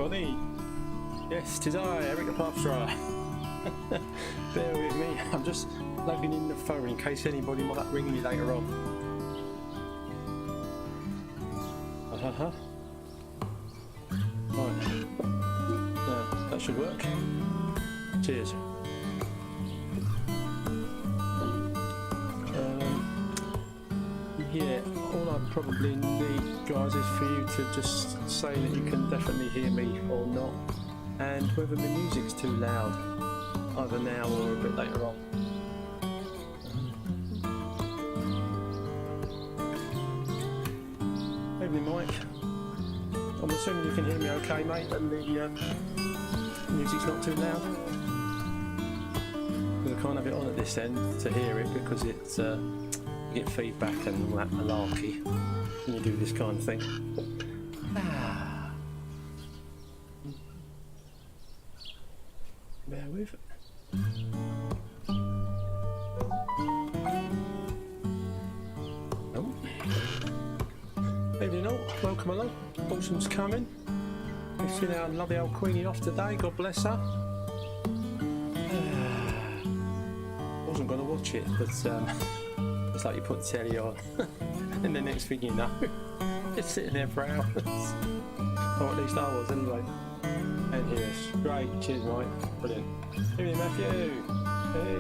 everybody. Yes, 'tis I, Eric the Plasterer. Bear with me, I'm just plugging in the phone in case anybody might ring me later on. Right, that should work. Cheers. Yeah, all I probably need, guys, is for you to just say that you can definitely hear me or not, and whether the music's too loud, either now or a bit later on. Evening, Mike. I'm assuming you can hear me okay, mate, and the music's not too loud. Because I can't have it on at this end to hear it because it's you get feedback and all that malarkey when you do this kind of thing. Bear with it. Oh. Evening all, welcome along. Awesome's coming. We've seen our lovely old Queenie off today, God bless her. Wasn't going to watch it, but it's like you put the telly on and the next thing you know, it's sitting there for hours. Or at least I was anyway. And here's great, cheers Mike, brilliant. Evening Matthew, hey.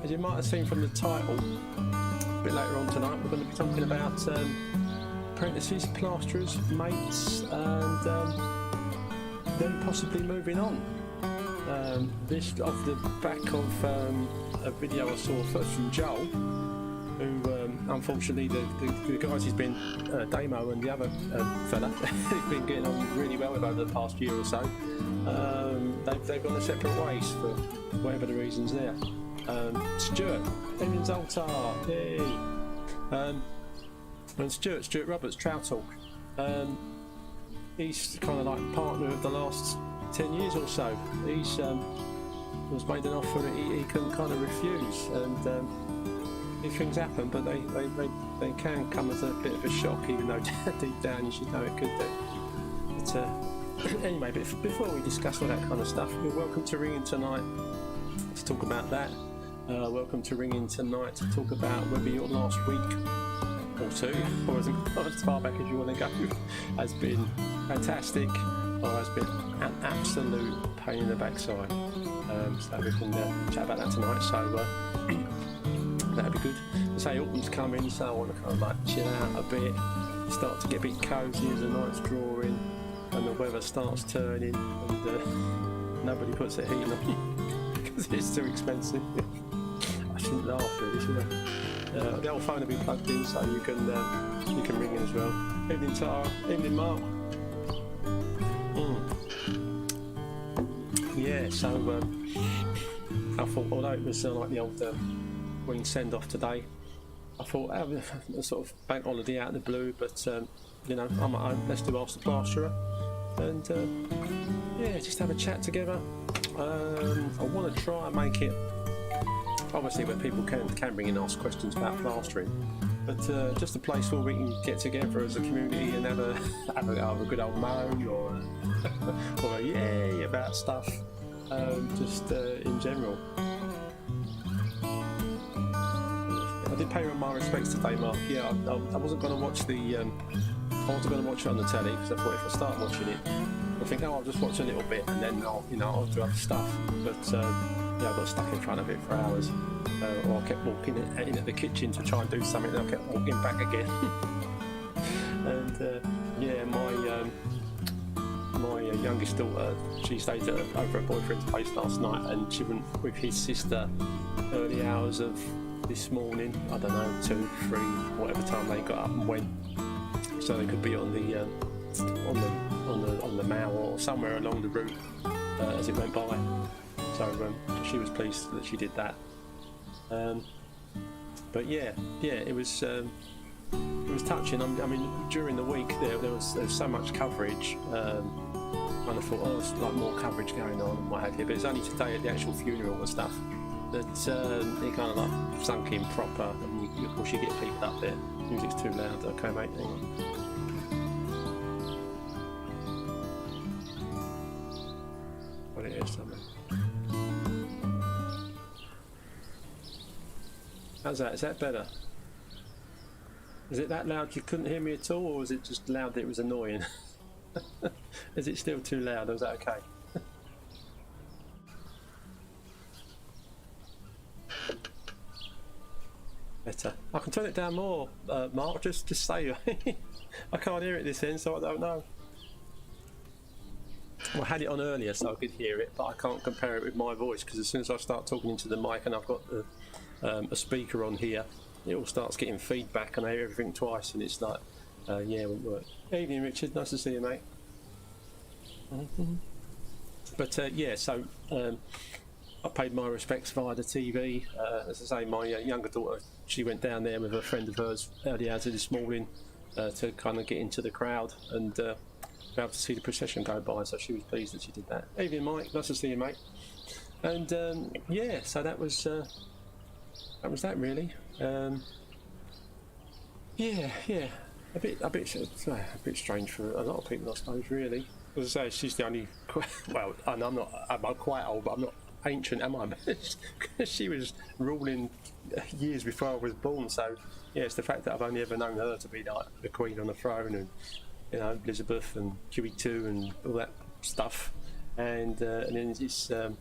As you might have seen from the title, a bit later on tonight we're going to be talking about apprentices, plasterers, mates, and then possibly moving on. This off the back of a video I saw first from Joel, who unfortunately the guys he's been Damo and the other fella he's been getting on really well with over the past year or so. They've gone their separate ways for whatever the reasons there. Stuart, Damien's altar, yay! And Stuart Roberts, Trout Talk. He's kind of like partner of the last 10 years or so. He's was made an offer that he couldn't kind of refuse, and these things happen, but they can come as a bit of a shock, even though deep down you should know it could do. But anyway, before we discuss all that kind of stuff, you're welcome to ring in tonight to talk about that. Welcome to ring in tonight to talk about whether your last week or two, or as far back as you want to go, has been fantastic or has been an absolute pain in the backside. So we can chat about that tonight, so that'd be good. Say autumn's coming, so I want to kind of like chill out a bit, start to get a bit cosy as the night's drawing and the weather starts turning, and nobody puts their heating on because it's too expensive. I shouldn't laugh really, should I? The old phone will be plugged in, so you can ring in as well. Evening Tara, evening Mark. Yeah, so I thought, although it was like the old Queen send-off today, I thought having a sort of bank holiday out of the blue, but you know, I'm at home, let's do Ask the Plasterer, and yeah, just have a chat together. I want to try and make it obviously where people can bring in and ask questions about plastering, but just a place where we can get together as a community and have a good old moan or a yay about stuff, just in general. I did pay my respects today, Mark. Yeah, I wasn't going to watch I wasn't going to watch it on the telly because I thought if I start watching it, I think, oh, I'll just watch a little bit and then I'll do other stuff. But yeah, I got stuck in front of it for hours, or I kept walking in at the kitchen to try and do something, and I kept walking back again. And yeah, my youngest daughter, she stayed over at her boyfriend's place last night, and she went with his sister early hours of this morning. I don't know, 2, 3, whatever time they got up and went, so they could be on the Mall or somewhere along the route as it went by. So she was pleased that she did that. But yeah, it was touching. I mean, during the week there was so much coverage. And I thought, oh, there's like more coverage going on and what have you. But it's only today at the actual funeral and stuff that it kind of like sunk in proper. And of course you get people up there. Music's too loud. Okay, mate. Hang on. bit of something. How's that? Is that better? Is it that loud you couldn't hear me at all, or was it just loud that it was annoying? Is it still too loud, or is that okay? Better. I can turn it down more, Mark, just say. I can't hear it this end, so I don't know. Well, I had it on earlier so I could hear it, but I can't compare it with my voice, because as soon as I start talking into the mic and I've got a speaker on here, it all starts getting feedback and I hear everything twice, and it's like, yeah, it won't work. Evening, Richard, nice to see you, mate. But yeah, so I paid my respects via the TV. As I say, my younger daughter, she went down there with a friend of hers early hours of this morning to kind of get into the crowd and be able to see the procession go by, so she was pleased that she did that. Evening, Mike, nice to see you, mate. And yeah, so that was that really. Yeah, a bit strange for a lot of people, I suppose, really. As I say, she's the only, well, and I'm quite old, but I'm not ancient, am I? She was ruling years before I was born, so yeah, it's the fact that I've only ever known her to be like the Queen on the throne, and you know, Elizabeth and QE2 and all that stuff, and then it's you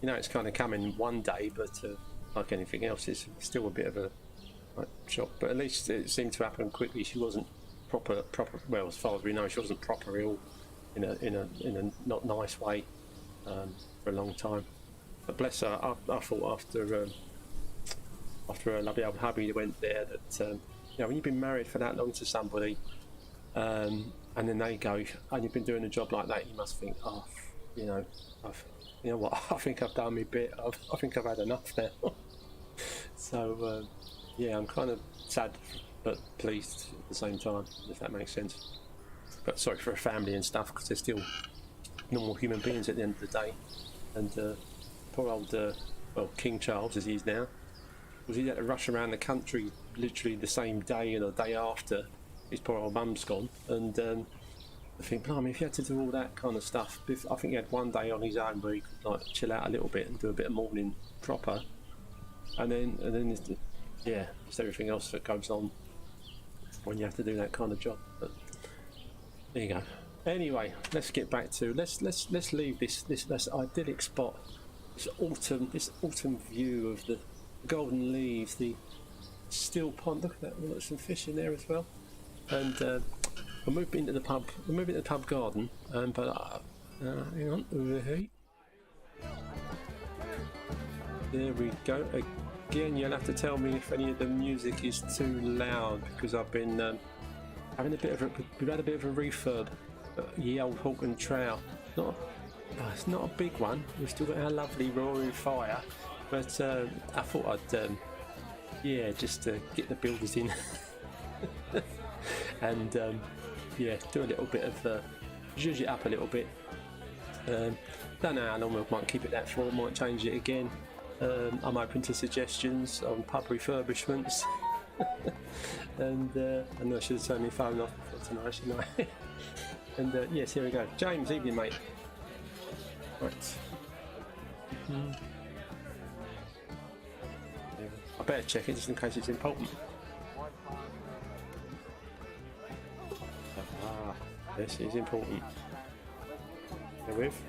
know, it's kind of coming one day, but like anything else, it's still a bit of a shock. But at least it seemed to happen quickly. She wasn't proper. Well, as far as we know, she wasn't proper ill in a not nice way for a long time. But bless her, I thought after her lovely old hubby went there that you know, when you've been married for that long to somebody, and then they go, and you've been doing a job like that, you must think, oh, you know, you know what, I think I've done my bit. I think I've had enough now. So yeah, I'm kind of sad but pleased at the same time, if that makes sense. But sorry for her family and stuff, because they're still normal human beings at the end of the day. And poor old, well, King Charles, as he is now, was he had to rush around the country literally the same day and the day after his poor old mum's gone. And I think, blimey, if he had to do all that kind of stuff, I think he had one day on his own where he could like chill out a little bit and do a bit of mourning proper, and then yeah, just everything else that goes on when you have to do that kind of job. But there you go. Anyway, let's get back to let's leave this idyllic spot, this autumn view of the golden leaves, the still pond. Look at that, we've got some fish in there as well. And we'll move into the pub. We'll move into the pub garden. But hang on, there we go. Again, you'll have to tell me if any of the music is too loud, because I've been having we've had a bit of a refurb. Ye old Hawk and Trow. It's not a big one. We've still got our lovely roaring fire, but I thought I'd yeah, just get the builders in and yeah, do a little bit of zhuzh it up a little bit. Don't know how long we might keep it that for. Might change it again. I'm open to suggestions on pub refurbishments. And I know I should have turned my phone off for tonight, shouldn't I? And yes, here we go. James, evening, mate. Right. I better check it just in case it's important. Ah, this is important. You're with?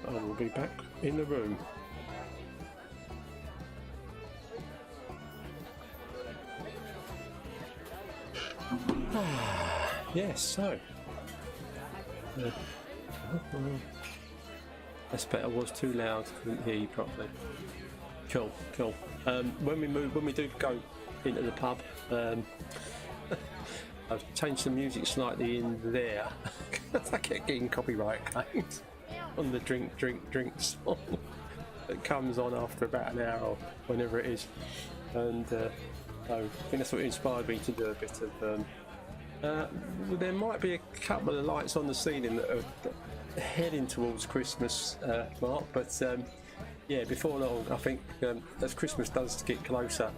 I will be back in the room. Yes, so that's better. Was too loud, couldn't hear you properly. Cool. When we do go into the pub, I've changed the music slightly in there. I kept getting copyright claims on the drink song that comes on after about an hour or whenever it is, and so I think that's what inspired me to do a bit of there might be a couple of lights on the ceiling that are heading towards Christmas, Mark, but yeah, before long, I think as Christmas does get closer,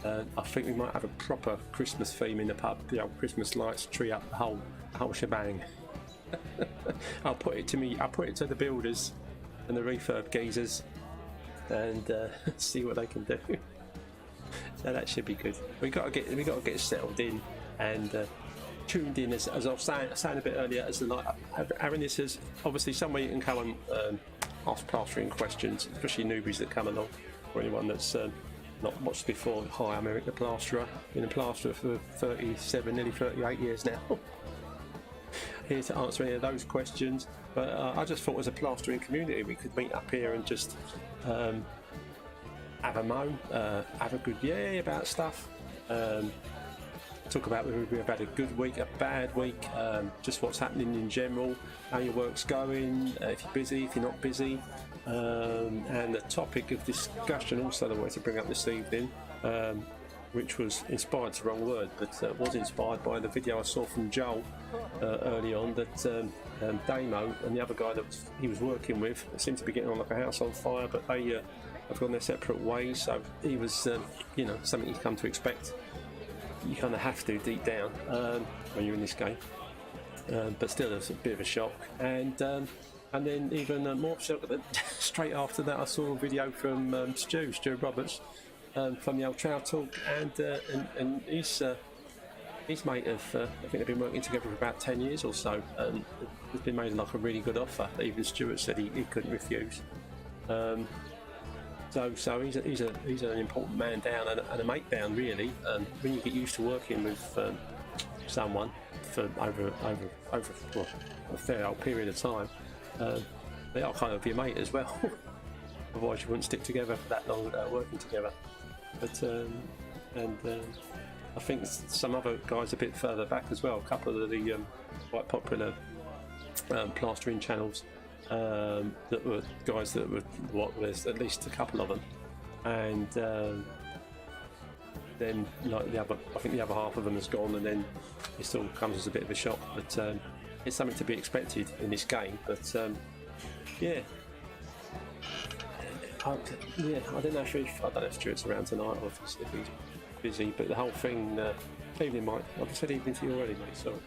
I think we might have a proper Christmas theme in the pub. The old Christmas lights, tree up, the whole shebang. I'll put it to the builders and the refurb geezers, and see what they can do. So that should be good. We got to get settled in and tuned in, as I was saying a bit earlier, as the night. Apprentices, obviously somewhere you can come and ask plastering questions, especially newbies that come along, or anyone that's not watched before. Hi, I'm Eric the Plasterer. Been a plasterer for 37, nearly 38 years now. Here to answer any of those questions, but I just thought as a plastering community we could meet up here and just have a moan, have a good about stuff, talk about whether we've had a good week, a bad week, just what's happening in general, how your work's going, if you're busy, if you're not busy, and the topic of discussion also that I wanted to bring up this evening, which was inspired's the wrong word, but was inspired by the video I saw from Joel early on, that Damo and the other guy that he was working with seemed to be getting on like a house on fire, but they have gone their separate ways. So he was, you know, something you come to expect. You kind of have to deep down when you're in this game, but still it was a bit of a shock. And then even more shock, straight after that I saw a video from Stu Roberts, from the old Trail Talk, and his mate have, I think they've been working together for about 10 years or so, and it's been made like a really good offer that even Stuart said he couldn't refuse. So he's an important man down and a mate down, really. When you get used to working with someone for over well, a fair old period of time, they are kind of your mate as well. Otherwise you wouldn't stick together for that long working together. But I think some other guys a bit further back as well, a couple of the quite popular plastering channels, that were guys that were, there's at least a couple of them, and then like I think the other half of them has gone, and then it still comes as a bit of a shock, but it's something to be expected in this game. But yeah, I don't know if Stuart's around tonight or if he's busy, but the whole thing, evening Mike, I've said evening to you already, mate, sorry.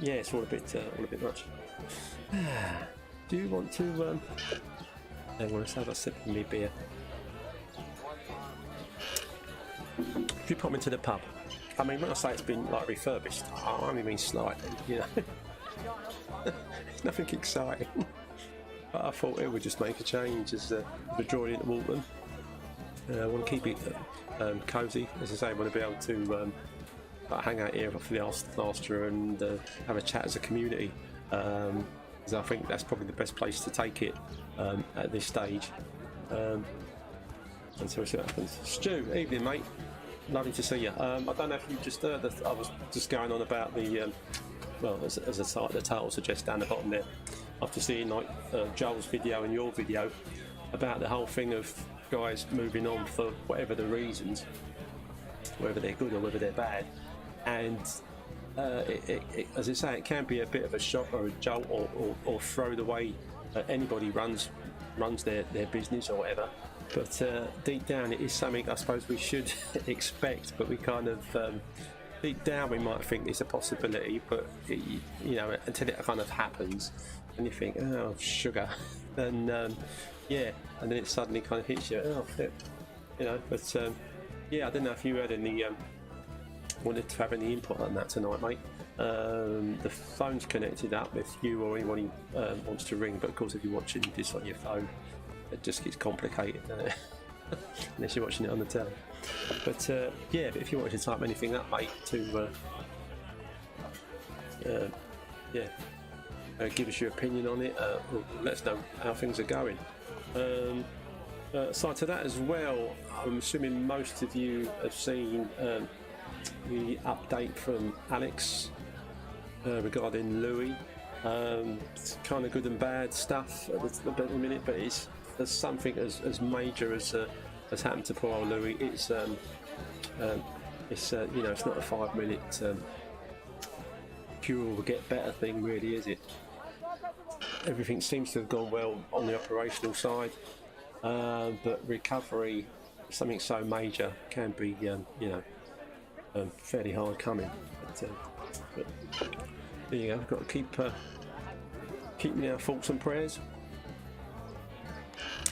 Yeah, it's all a bit much. Do you want to hang on, let's have a sip of my beer. If you pop into the pub, I mean, when I say it's been like refurbished, I only mean slightly, you know. It's nothing exciting. But I thought it would just make a change as we're drawing into Walton. I want to keep it cosy, as I say. I want to be able to hang out here for the last year and have a chat as a community. Because I think that's probably the best place to take it at this stage. And so we'll see what happens. Stu, evening, mate. Lovely to see you. I don't know if you just heard that I was just going on about the well, as the title suggests down the bottom there, after seeing like Joel's video and your video about the whole thing of guys moving on for whatever the reasons, whether they're good or whether they're bad, and as I say, it can be a bit of a shock or a jolt or throw the way anybody runs their business or whatever. But deep down, it is something I suppose we should expect, but we kind of deep down we might think it's a possibility, but you know, until it kind of happens and you think, oh sugar, then yeah, and then it suddenly kind of hits you, oh flip, you know. But yeah, I don't know if you had any wanted to have any input on that tonight, mate. The phone's connected up if you or anyone wants to ring, but of course if you're watching this on your phone, it just gets complicated, doesn't it? Unless you're watching it on the telly. But yeah, if you wanted to type anything up, mate, to yeah, give us your opinion on it, or let us know how things are going. Aside to that as well, I'm assuming most of you have seen the update from Alex regarding Louis. It's kind of good and bad stuff at the minute, but it's something as major as happened to poor old Louis. It's you know, it's not a 5-minute cure will get better thing, really, is it? Everything seems to have gone well on the operational side, but recovery something so major can be, you know, fairly hard coming. But there you go. We've got to keep keeping our thoughts and prayers,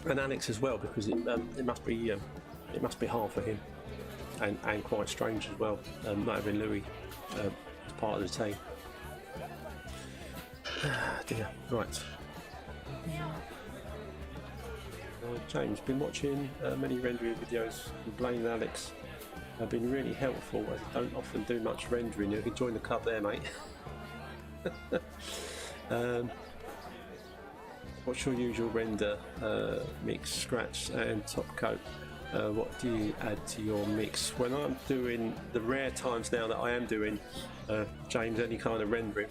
and Alex as well, because it must be hard for him, and quite strange as well, not having Louis as part of the team. Dear. Right. James, been watching many rendering videos, and Blaine and Alex have been really helpful, as I don't often do much rendering. You can join the club there, mate. What's your usual render mix, scratch and top coat? What do you add to your mix? When I'm doing the rare times now that I am doing, James, any kind of rendering,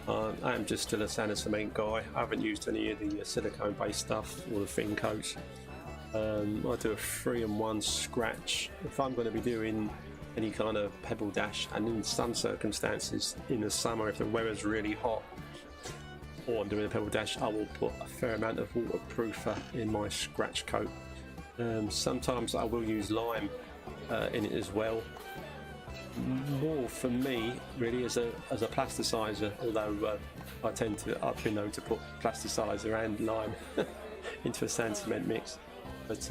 I am just still a sand and cement guy. I haven't used any of the silicone based stuff or the thin coats. I do a 3-in-1 scratch. If I'm going to be doing any kind of pebble dash, and in some circumstances in the summer if the weather's really hot or I'm doing a pebble dash, I will put a fair amount of waterproofer in my scratch coat. Sometimes I will use lime in it as well. More for me really as a plasticizer, although I tend to to put plasticizer and lime into a sand cement mix. But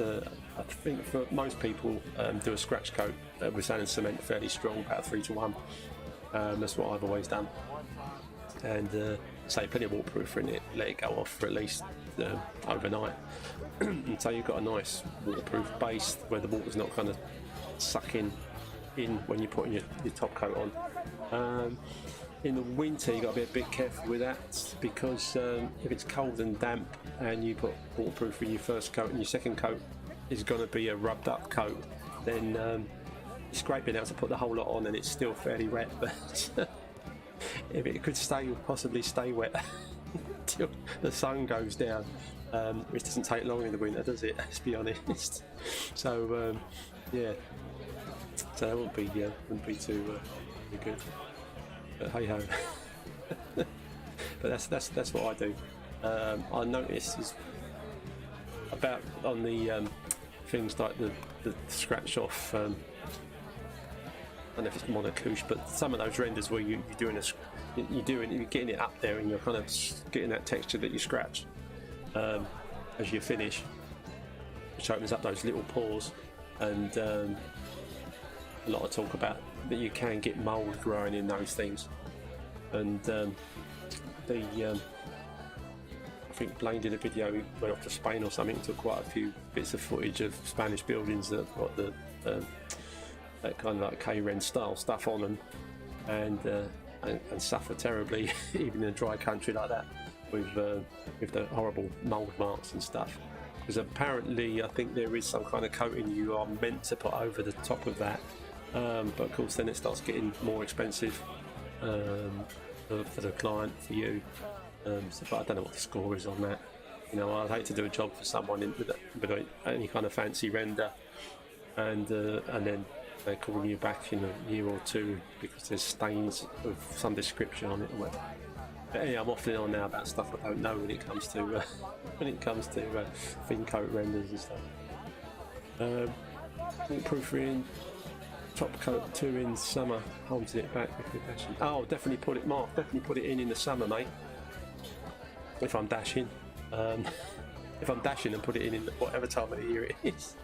I think for most people do a scratch coat with sand and cement fairly strong, about 3-to-1. That's what I've always done. And say plenty of waterproof in it, let it go off for at least overnight. And so you've got a nice waterproof base where the water's not kind of sucking in when you're putting your top coat on. In the winter you've got to be a bit careful with that, because if it's cold and damp and you put waterproof in your first coat and your second coat is going to be a rubbed up coat, then it's great being able to put the whole lot on and it's still fairly wet, but if it could possibly stay wet until the sun goes down, which doesn't take long in the winter, does it? Let's be honest. So yeah, so that wouldn't be too good. But hey ho. But that's what I do. I notice is about on the things like the scratch off. I don't know if it's monocouche, but some of those renders where you're getting it up there and you're kind of getting that texture that you scratch as you finish, which opens up those little pores, and a lot of talk about that you can get mould growing in those things, and I think Blaine did a video, he went off to Spain or something, took quite a few bits of footage of Spanish buildings that got the that kind of like K-Ren style stuff on them, and suffer terribly even in a dry country like that with the horrible mould marks and stuff, because apparently I think there is some kind of coating you are meant to put over the top of that, but of course then it starts getting more expensive for the client, for you. But I don't know what the score is on that. You know, I'd hate to do a job for someone with any kind of fancy render, and then they're calling you back in a year or two because there's stains of some description on it or whatever. But anyway, I'm off and on now about stuff I don't know when it comes to thin coat renders and stuff. Waterproofing, top coat 2 in summer, holding it back if you're dashing. Oh, definitely put it, Mark. Definitely put it in the summer, mate. If I'm dashing, if I'm dashing, and put it in whatever time of the year it is,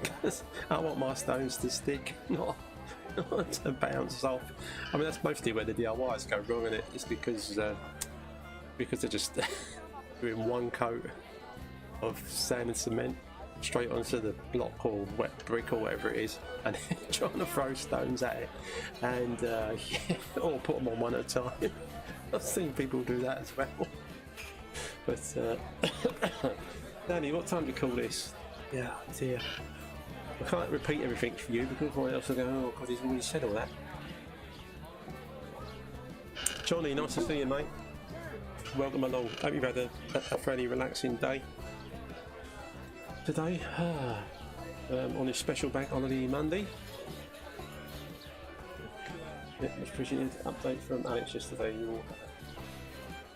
because I want my stones to stick, not to bounce off. I mean, that's mostly where the DIYs go wrong, and it's because they're just doing one coat of sand and cement straight onto the block or wet brick or whatever it is, and trying to throw stones at it, and yeah, or put them on one at a time. I've seen people do that as well. But Danny, what time do you call this? Yeah, dear. I can't repeat everything for you because everyone else will go, oh god, he's already said all that. Johnny, nice to see you, mate. Welcome along. Hope you've had a fairly relaxing day today, on this special bank holiday Monday. Yeah, much appreciated. Update from Alex yesterday.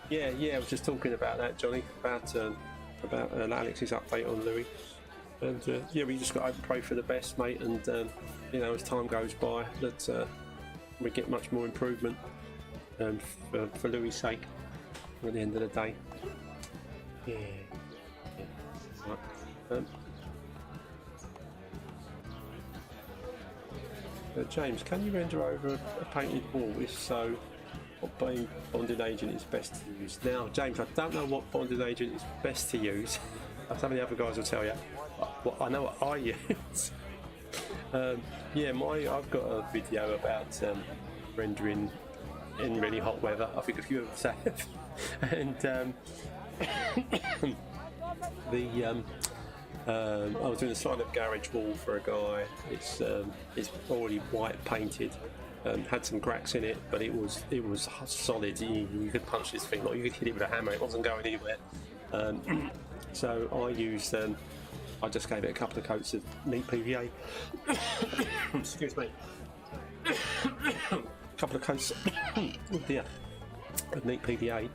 Yeah, I was just talking about that, Johnny, about Alex's update on Louis. And yeah, we just got to pray for the best, mate. And you know, as time goes by, that we get much more improvement. And for Louis' sake, at the end of the day. Yeah. Right. James, can you render over a painted wall? If so, what bonding agent is best to use? Now, James, I don't know what bonding agent is best to use. Some of the other guys will tell you. Well, I know what I use. Yeah, I've got a video about rendering in really hot weather. I think a few of us have. And I was doing a silent garage wall for a guy. It's already white painted. Had some cracks in it, but it was solid. You could punch this thing, like you could hit it with a hammer. It wasn't going anywhere. So I just gave it a couple of coats of neat PVA. Excuse me. A couple of coats. Oh dear. Of neat PVA,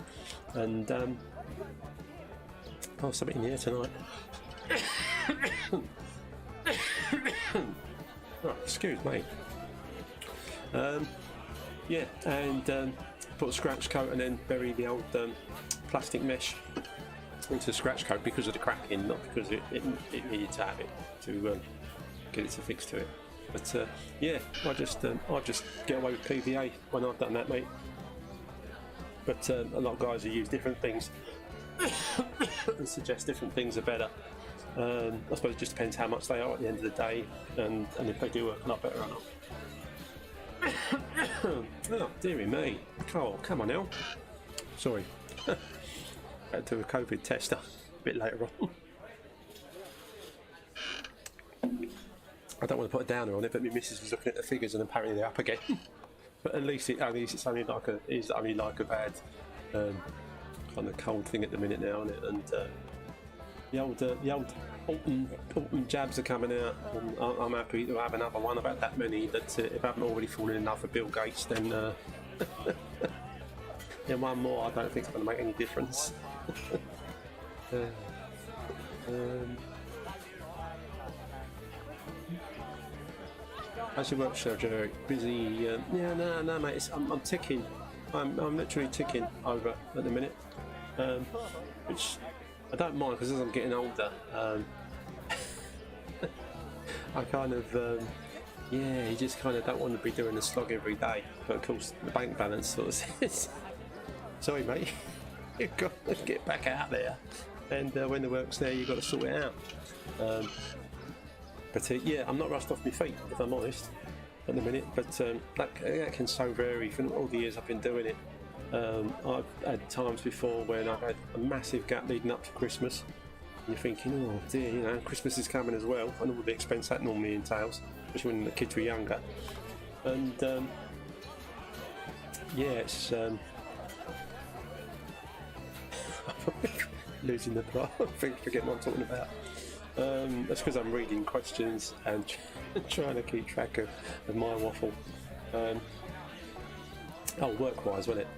and oh, something in here tonight. Oh, excuse me. Yeah, and put a scratch coat and then bury the old plastic mesh into the scratch coat because of the cracking, not because it needed to have it to get it to fix to it. But yeah, I just get away with PVA when I've done that, mate. But a lot of guys who use different things and suggest different things are better. I suppose it just depends how much they are at the end of the day, and if they do work a lot better or not. Oh, dearie me. Oh, come on now. Sorry. Had to do a COVID test a bit later on. I don't want to put a downer on it, but my missus was looking at the figures and apparently they're up again. But at least it's only like a bad kind of cold thing at the minute now, isn't it? And the old autumn jabs are coming out, and I'm happy to have another one. About that many that if I haven't already fallen in love with Bill Gates, then then one more I don't think it's going to make any difference. How's your work, Sergio? Busy? Yeah, no, mate. I'm ticking. I'm literally ticking over at the minute, which I don't mind because as I'm getting older, I kind of, yeah, you just kind of don't want to be doing the slog every day. But of course, the bank balance sort of says, "Sorry, mate, you've got to get back out there." And when the work's there, you've got to sort it out. But yeah, I'm not rushed off my feet, if I'm honest, at the minute. But that can so vary from all the years I've been doing it. I've had times before when I've had a massive gap leading up to Christmas. And you're thinking, oh dear, you know, Christmas is coming as well, and all the expense that normally entails, especially when the kids were younger. And yeah, it's losing the plot. I forget what I'm talking about. That's because I'm reading questions and trying to keep track of my waffle. Work-wise, wasn't it?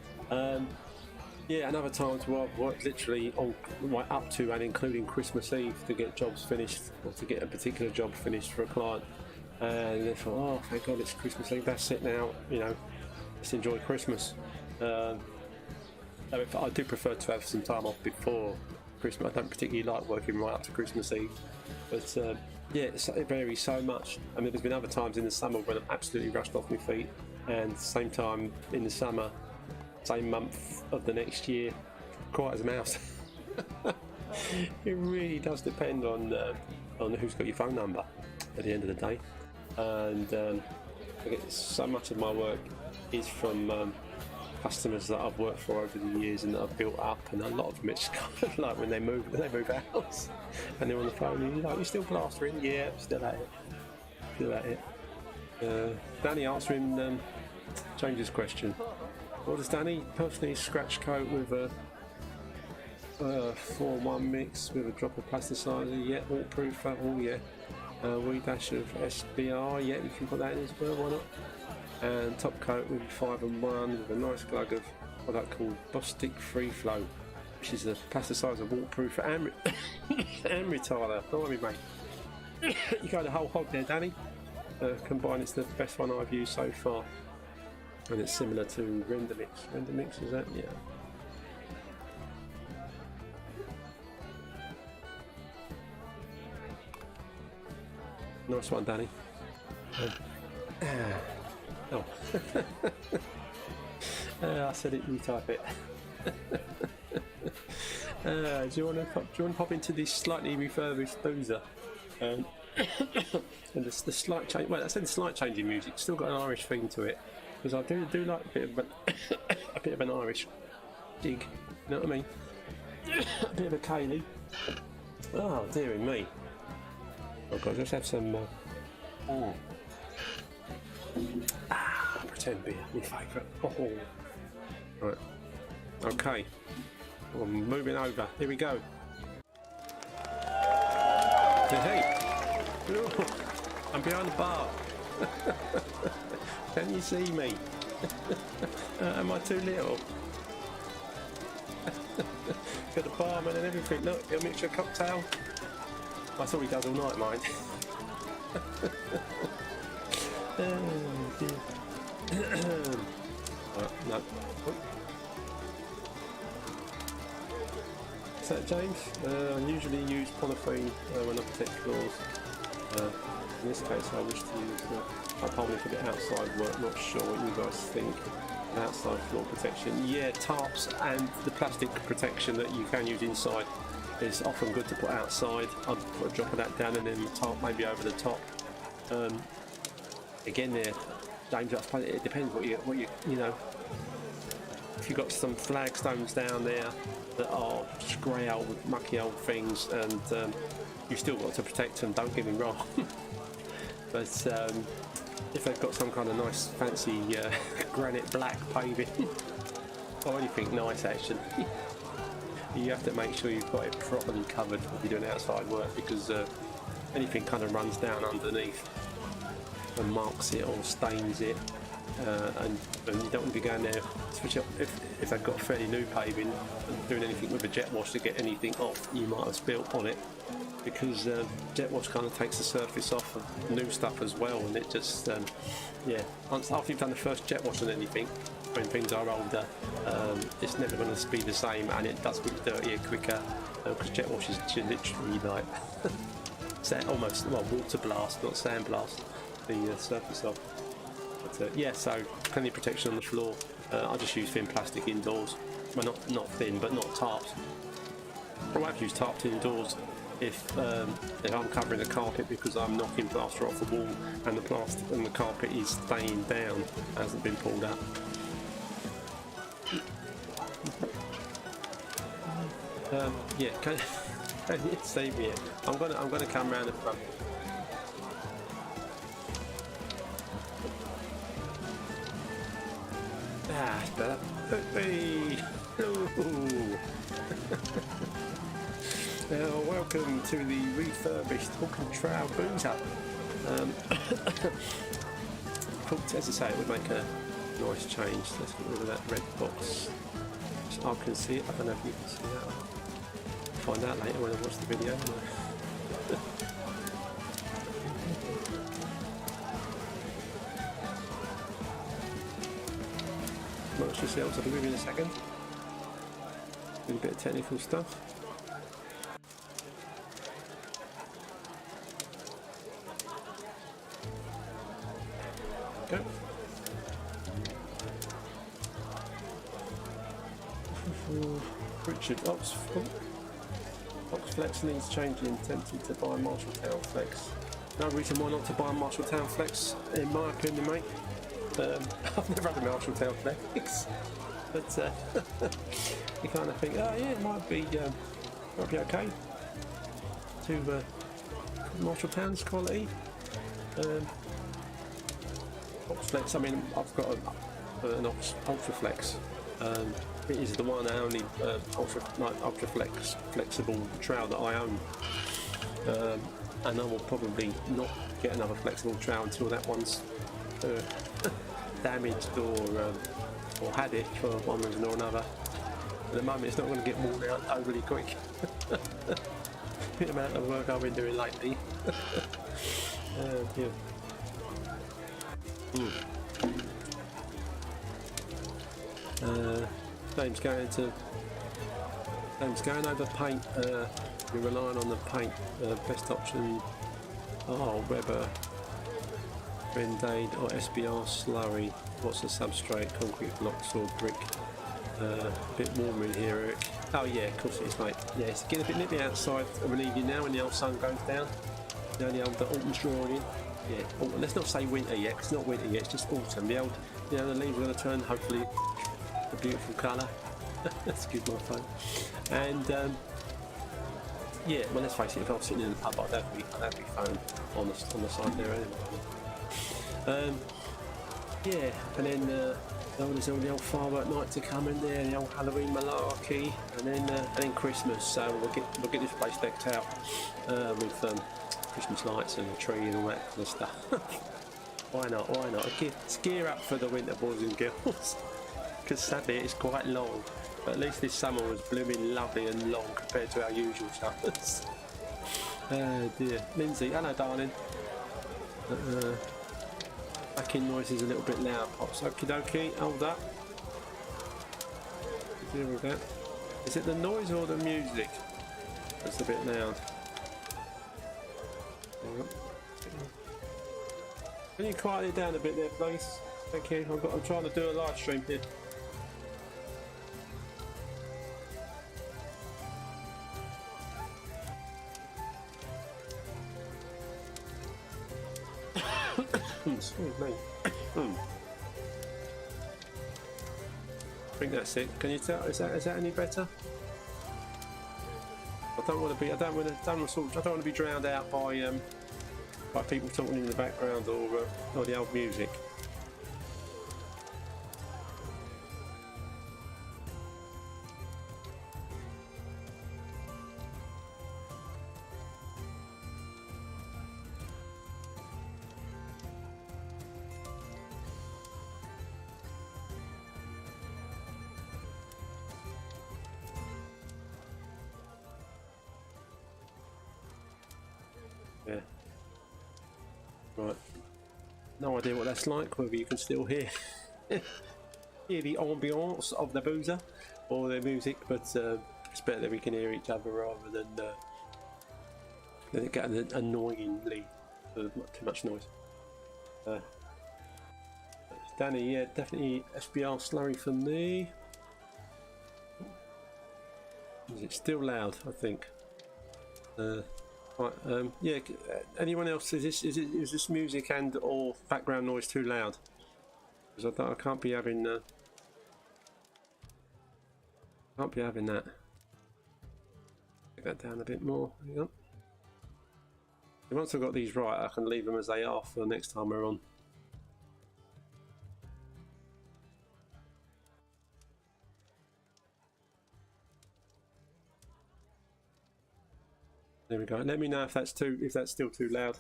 Yeah, and other times where I've worked literally on right up to and including Christmas Eve to get jobs finished, or to get a particular job finished for a client. And they thought, oh, thank God it's Christmas Eve, that's it now, you know, let's enjoy Christmas. I do prefer to have some time off before Christmas. I don't particularly like working right up to Christmas Eve, but yeah, it varies so much. I mean, there's been other times in the summer when I'm absolutely rushed off my feet, and same time in the summer, same month of the next year, quiet as a mouse. It really does depend on who's got your phone number at the end of the day, and I get so much of my work is from customers that I've worked for over the years and that I've built up, and a lot of them it's kind of like when they move house and they're on the phone and you're like, "You still plastering?" "Yeah, still at it. Danny answering James's question. What does Danny personally scratch coat with a 4-1 mix with a drop of plasticizer? Yeah, waterproof. Oh yeah. Wee dash of SBR. Yeah, you can put that in as well. Why not? And top coat with 5-1 with a nice glug of what I call Bostik Free Flow, which is a plasticizer waterproof and retiler. Don't worry, mate. You go the whole hog there, Danny. Combined, it's the best one I've used so far, and it's similar to render mix. Render mix, is that? Yeah. Nice one, Danny. Oh. I said it, you type it. Do you want to pop into this slightly refurbished boozer? And the slight change. Well, I said slight change in music. Still got an Irish theme to it, because I do like a bit of an Irish dig. You know what I mean? A bit of a Kaylee. Oh dearie me! Oh god, let's have some. Pretend beer, my favourite. Oh. Right. Okay. Well, moving over. Here we go. Hey. I'm behind the bar. Can you see me? Am I too little? Got the barman and everything. Look, a mixture cocktail. That's all he does all night, mind. Oh, dear. No. Is that James? I usually use polythene when I protect floors. In this case I wish to use polythene for the outside work. Not sure what you guys think. Outside floor protection. Yeah, tarps and the plastic protection that you can use inside is often good to put outside. I'd put a drop of that down and then the tarp maybe over the top. Again there, James, I suppose it depends what you know. If you've got some flagstones down there that are grey old, mucky old things, and you've still got to protect them, don't get me wrong. But if they've got some kind of nice fancy granite black paving, or anything nice actually, you have to make sure you've got it properly covered if you're doing outside work, because anything kind of runs down underneath and marks it or stains it, and you don't want to be going there, especially if they've got fairly new paving, and doing anything with a jet wash to get anything off you might have spilt on it, because jet wash kind of takes the surface off of new stuff as well, and it just yeah, after you've done the first jet wash on anything, when things are older, it's never going to be the same, and it does get dirtier quicker, because jet wash is literally like almost, well, water blast, not sand blast the surface of. But yeah, so plenty of protection on the floor. I just use thin plastic indoors. Well, not thin, but not tarps. I have used tarps indoors if I'm covering the carpet because I'm knocking plaster off the wall and the carpet is staying down, hasn't been pulled up. Yeah, can you see me? I'm gonna come round the front. Ah, it's better. Hey! Welcome to the refurbished Hook and Trail boozer. As I say, it would make a nice change. Let's get rid of that red box. So I can see it. I don't know if you can see that. I'll find out later when I watch the video. Watch yourselves, I'll be with you in a second. Do a bit of technical stuff. Go. Richard Oxflex needs changing. Tempted to buy Marshalltown Flex. No reason why not to buy Marshalltown Flex, in my opinion, mate. I've never had a Marshalltown Flex, but you kind of think, oh yeah, it might be okay to Marshalltown's quality. Oxflex, I mean, I've got an Ultraflex. It is the one and only Ultraflex flexible trowel that I own, and I will probably not get another flexible trowel until that one's damaged or had it for one reason or another. At the moment, it's not going to get worn out overly quick. The amount of work I've been doing lately. Yeah. James going over paint. You're relying on the paint. Best option. Oh, Weber, Rendade or SBR slurry. What's the substrate? Concrete blocks or brick? A bit warmer in here, Eric. Oh yeah, of course it is, mate. Yeah, it's getting a bit nippy outside. I believe you now when the old sun goes down. You know, the autumn's drawing in. Yeah, autumn. Let's not say winter yet, 'cause it's not winter yet, it's just autumn. The old, you know, the leaves are going to turn, hopefully, a beautiful colour. Excuse my phone. And, yeah, well, let's face it, if I was sitting in the pub, I'd have my phone on the side there anyway. Yeah, and then, there's all the old firework night to come in there, the old Halloween malarkey, and then Christmas. So we'll get this place decked out with Christmas lights and a tree and all that kind of stuff. Why not? Why not? Gear up for the winter, boys and girls, because sadly it's quite long. But at least this summer was blooming lovely and long compared to our usual summers. Oh dear. Lindsay, hello darling. Backing noise is a little bit loud, Pops. Okie dokie, hold up. Deal with that. Is it the noise or the music that's a bit loud? Can you quiet it down a bit there, please? Thank you. I'm trying to do a live stream here. Excuse me. I think that's it. Can you tell? Is that any better? I don't want to be drowned out by people talking in the background or the old music. Yeah. Right. No idea what that's like, whether you can still hear the ambience of the boozer or the music, but it's better that we can hear each other rather than it getting annoyingly too much noise. Danny, yeah, definitely SBR slurry for me. Is it still loud? I think. Right, yeah. Anyone else? Is this music and or background noise too loud? Because I can't be having that. Take that down a bit more. Hang on. Once I've got these right, I can leave them as they are for the next time we're on. There we go. Let me know if that's still too loud,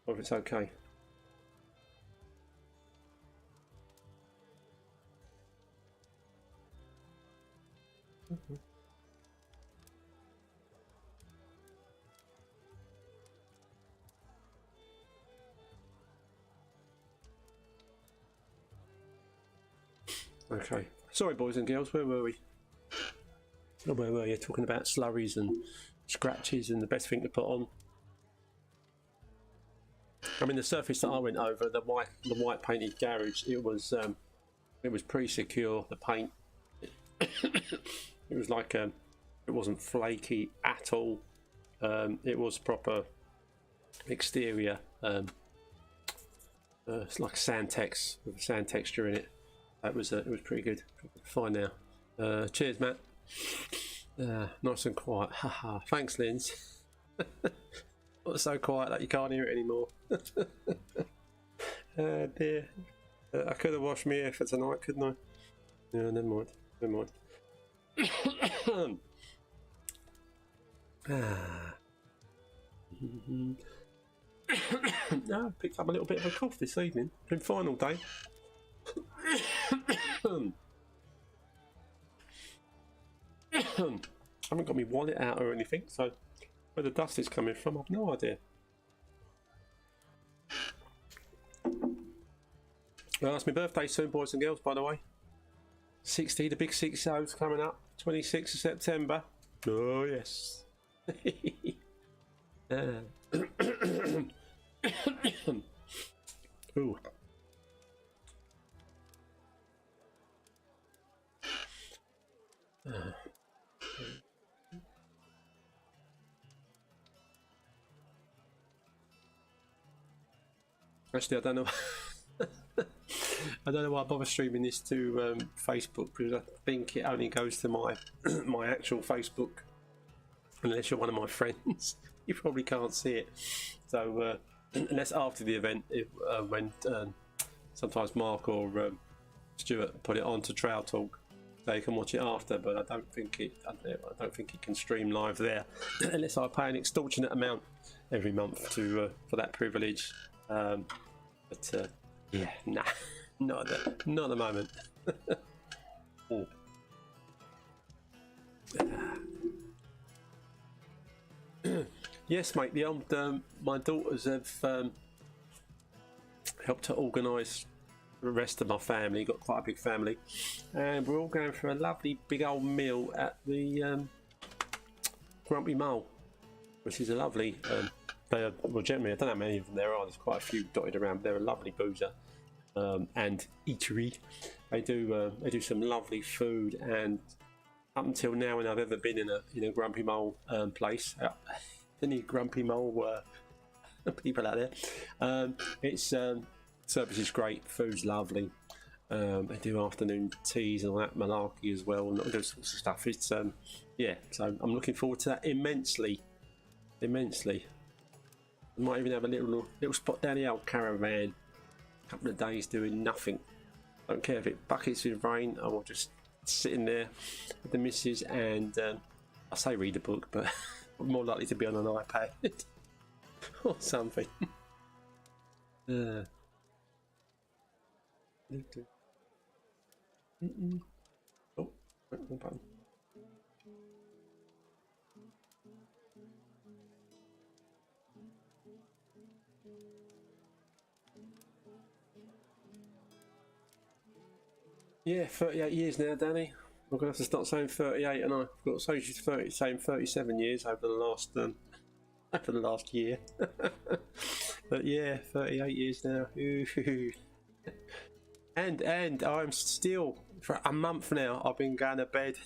or if it's okay. Okay. Sorry, boys and girls. Where were we? Oh, where were you? Talking about slurries and scratches and the best thing to put on. I mean, the surface that I went over, the white painted garage, it was pre-secure. The paint, it was like it wasn't flaky at all. It was proper exterior. It's like Sandtex with sand texture in it. It was pretty good. Fine now. Cheers, Matt. Nice and quiet. Haha. Thanks, Linz. Not so quiet that you can't hear it anymore. Dear. I could have washed my hair for tonight, couldn't I? Yeah, never mind. Never mind. No, I picked up a little bit of a cough this evening. Been fine all day. I haven't got my wallet out or anything, so Where the dust is coming from, I've no idea. Well, it's my birthday soon, boys and girls, by the way. 60, the big 60's coming up. 26th of September. Oh, yes. Ooh. Actually, I don't know. I don't know why I bother streaming this to Facebook, because I think it only goes to my my actual Facebook. Unless you're one of my friends, you probably can't see it. So unless after the event, when sometimes Mark or Stuart put it on to Trail Talk, they can watch it after. But I don't think it can stream live there, unless I pay an extortionate amount every month to for that privilege. Yeah, nah, not at the moment. Yes, mate. The old my daughters have helped to organise the rest of my family. Got quite a big family, and we're all going for a lovely big old meal at the Grumpy Mole, which is a lovely. Well, generally, I don't know how many of them there are. There's quite a few dotted around. But they're a lovely boozer and eatery. They do some lovely food, and up until now, when I've ever been in a Grumpy Mole place, any Grumpy Mole people out there, it's service is great, food's lovely. They do afternoon teas and all that malarkey as well, and all those sorts of stuff. It's yeah, so I'm looking forward to that immensely. I might even have a little spot down the old caravan, a couple of days doing nothing. Don't care if it buckets with rain, I will just sit in there with the missus and I say read a book, but more likely to be on an iPad or something. Oh, wrong button. Yeah, 38 years now, Danny. I'm going to have to start saying 38, and I've got to say saying 37 years over the last year. But yeah, 38 years now. And I'm still, for a month now, I've been going to bed.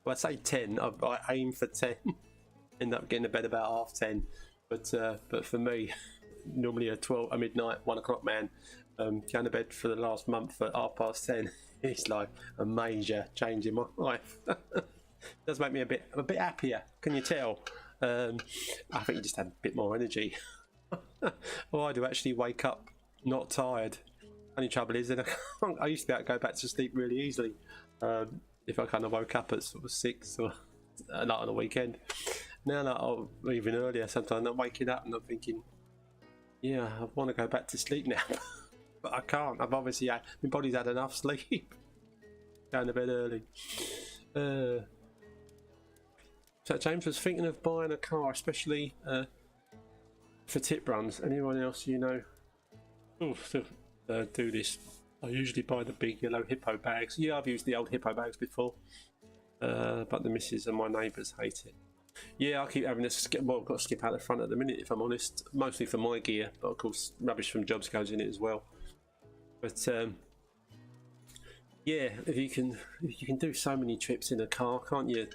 Well, I say 10. I aim for 10. End up getting to bed about 10:30. But for me, normally a midnight, 1 o'clock man. Going to bed for the last month at 10:30. It's like a major change in my life. Does make me a bit happier. Can you tell? I think you just have a bit more energy. Well, I do actually wake up not tired. Only trouble is that I used to be able to go back to sleep really easily if I kind of woke up at sort of 6 or like on a weekend. Now, even earlier, sometimes I'm waking up and I'm thinking, yeah, I want to go back to sleep now. But I can't. I've obviously my body's had enough sleep. Going to bed early. So James was thinking of buying a car, especially for tip runs. Anyone else you know? Do this. I usually buy the big yellow hippo bags. Yeah, I've used the old hippo bags before, but the missus and my neighbours hate it. Yeah, I keep having to skip. Well, I've got to skip out the front at the minute, if I'm honest. Mostly for my gear, but of course, rubbish from jobs goes in it as well. But yeah, if you can do so many trips in a car, can't you?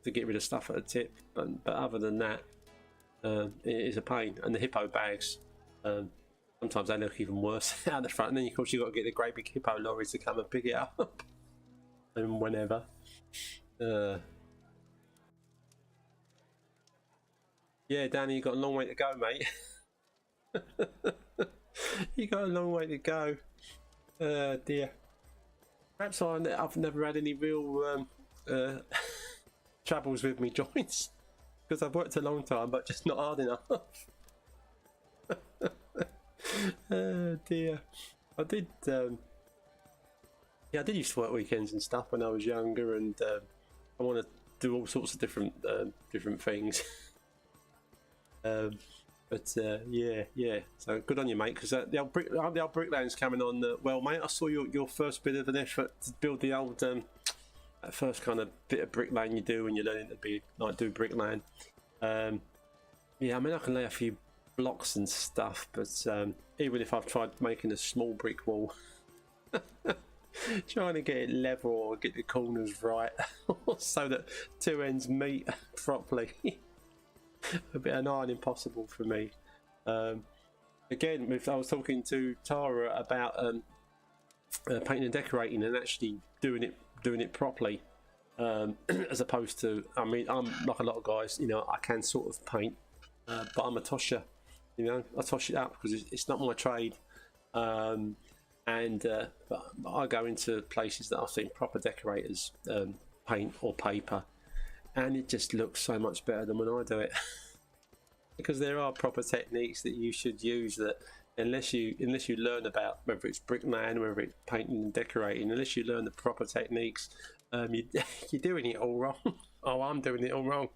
To get rid of stuff at a tip. But other than that, it is a pain. And the hippo bags, sometimes they look even worse out the front. And then of course you've got to get the great big hippo lorries to come and pick it up, and whenever. Yeah, Danny, you've got a long way to go, mate. You got a long way to go. Dear. Perhaps I've never had any real troubles with me joints because I've worked a long time, but just not hard enough. Oh dear. I did. Yeah, I did used to work weekends and stuff when I was younger, and I want to do all sorts of different things. Yeah. So good on you, mate. Because the old bricklaying's coming on. Well, mate, I saw your first bit of an effort to build the old that first kind of bit of bricklaying you do when you're learning to be like do bricklaying. Yeah, I mean I can lay a few blocks and stuff, but even if I've tried making a small brick wall, trying to get it level or get the corners right so that two ends meet properly. A bit of nigh impossible for me. Again, I was talking to Tara about painting and decorating and actually doing it properly, as opposed to, I mean, I'm like a lot of guys, you know, I can sort of paint, but I'm a tosher, you know, I tosh it up because it's not my trade. But I go into places that I've seen proper decorators paint or paper, and it just looks so much better than when I do it. Because there are proper techniques that you should use that unless you learn about, whether it's bricklaying, whether it's painting and decorating, unless you learn the proper techniques, you're doing it all wrong. Oh, I'm doing it all wrong.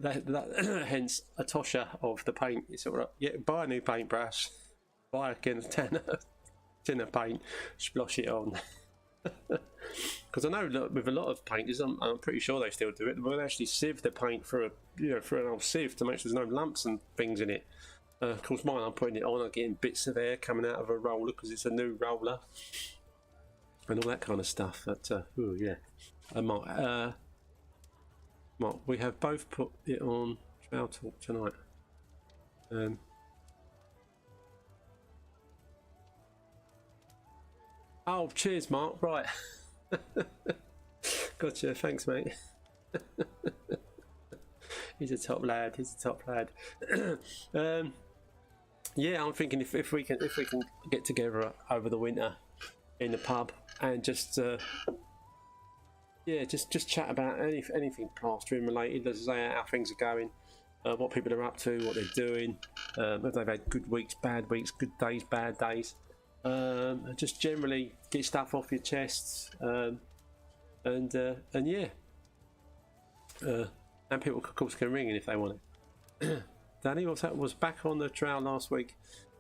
Hence a tosher of the paint. It's all right. Yeah, buy a new paintbrush, buy a tin of paint, splosh it on. Because I know with a lot of painters, I'm pretty sure they still do it. They'll actually sieve the paint through an old sieve to make sure there's no lumps and things in it. Of course, mine, I'm putting it on, I'm getting bits of air coming out of a roller because it's a new roller and all that kind of stuff. But ooh, yeah, Mark, we have both put it on Trail Talk tonight. Oh, cheers, Mark. Right. Gotcha. Thanks, mate. He's a top lad. Yeah, I'm thinking if we can get together over the winter in the pub and just chat about anything plastering related. As I say, how things are going, what people are up to, what they're doing, if they've had good weeks, bad weeks, good days, bad days. Just generally get stuff off your chests, and yeah, and people of course can ring in if they want it. Danny, was back on the trail last week.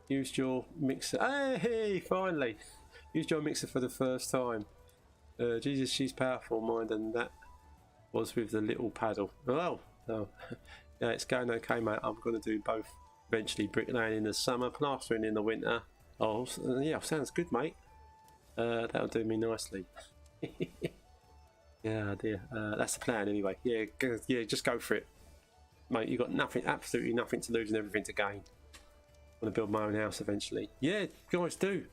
Used your mixer. Hey, finally used your mixer for the first time. Jesus, she's powerful, mind, and that was with the little paddle. Oh, yeah, it's going okay, mate. I'm going to do both eventually. Bricklaying in the summer, plastering in the winter. Oh, yeah, sounds good, mate. That'll do me nicely. Yeah, dear. That's the plan, anyway. Yeah, just go for it, mate. You've got nothing, absolutely nothing to lose and everything to gain. I want to build my own house eventually. Yeah, guys do.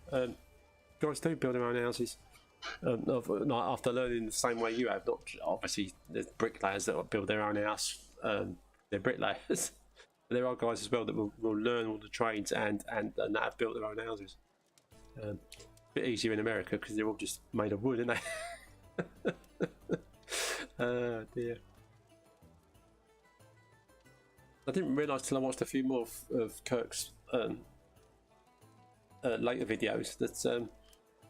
Guys do build their own houses. After learning the same way you have. Not obviously, there's bricklayers that build their own house. They're bricklayers. There are guys as well that will learn all the trades and that have built their own houses. A bit easier in America because they're all just made of wood, aren't they? Oh dear. I didn't realise till I watched a few more of Kirk's later videos that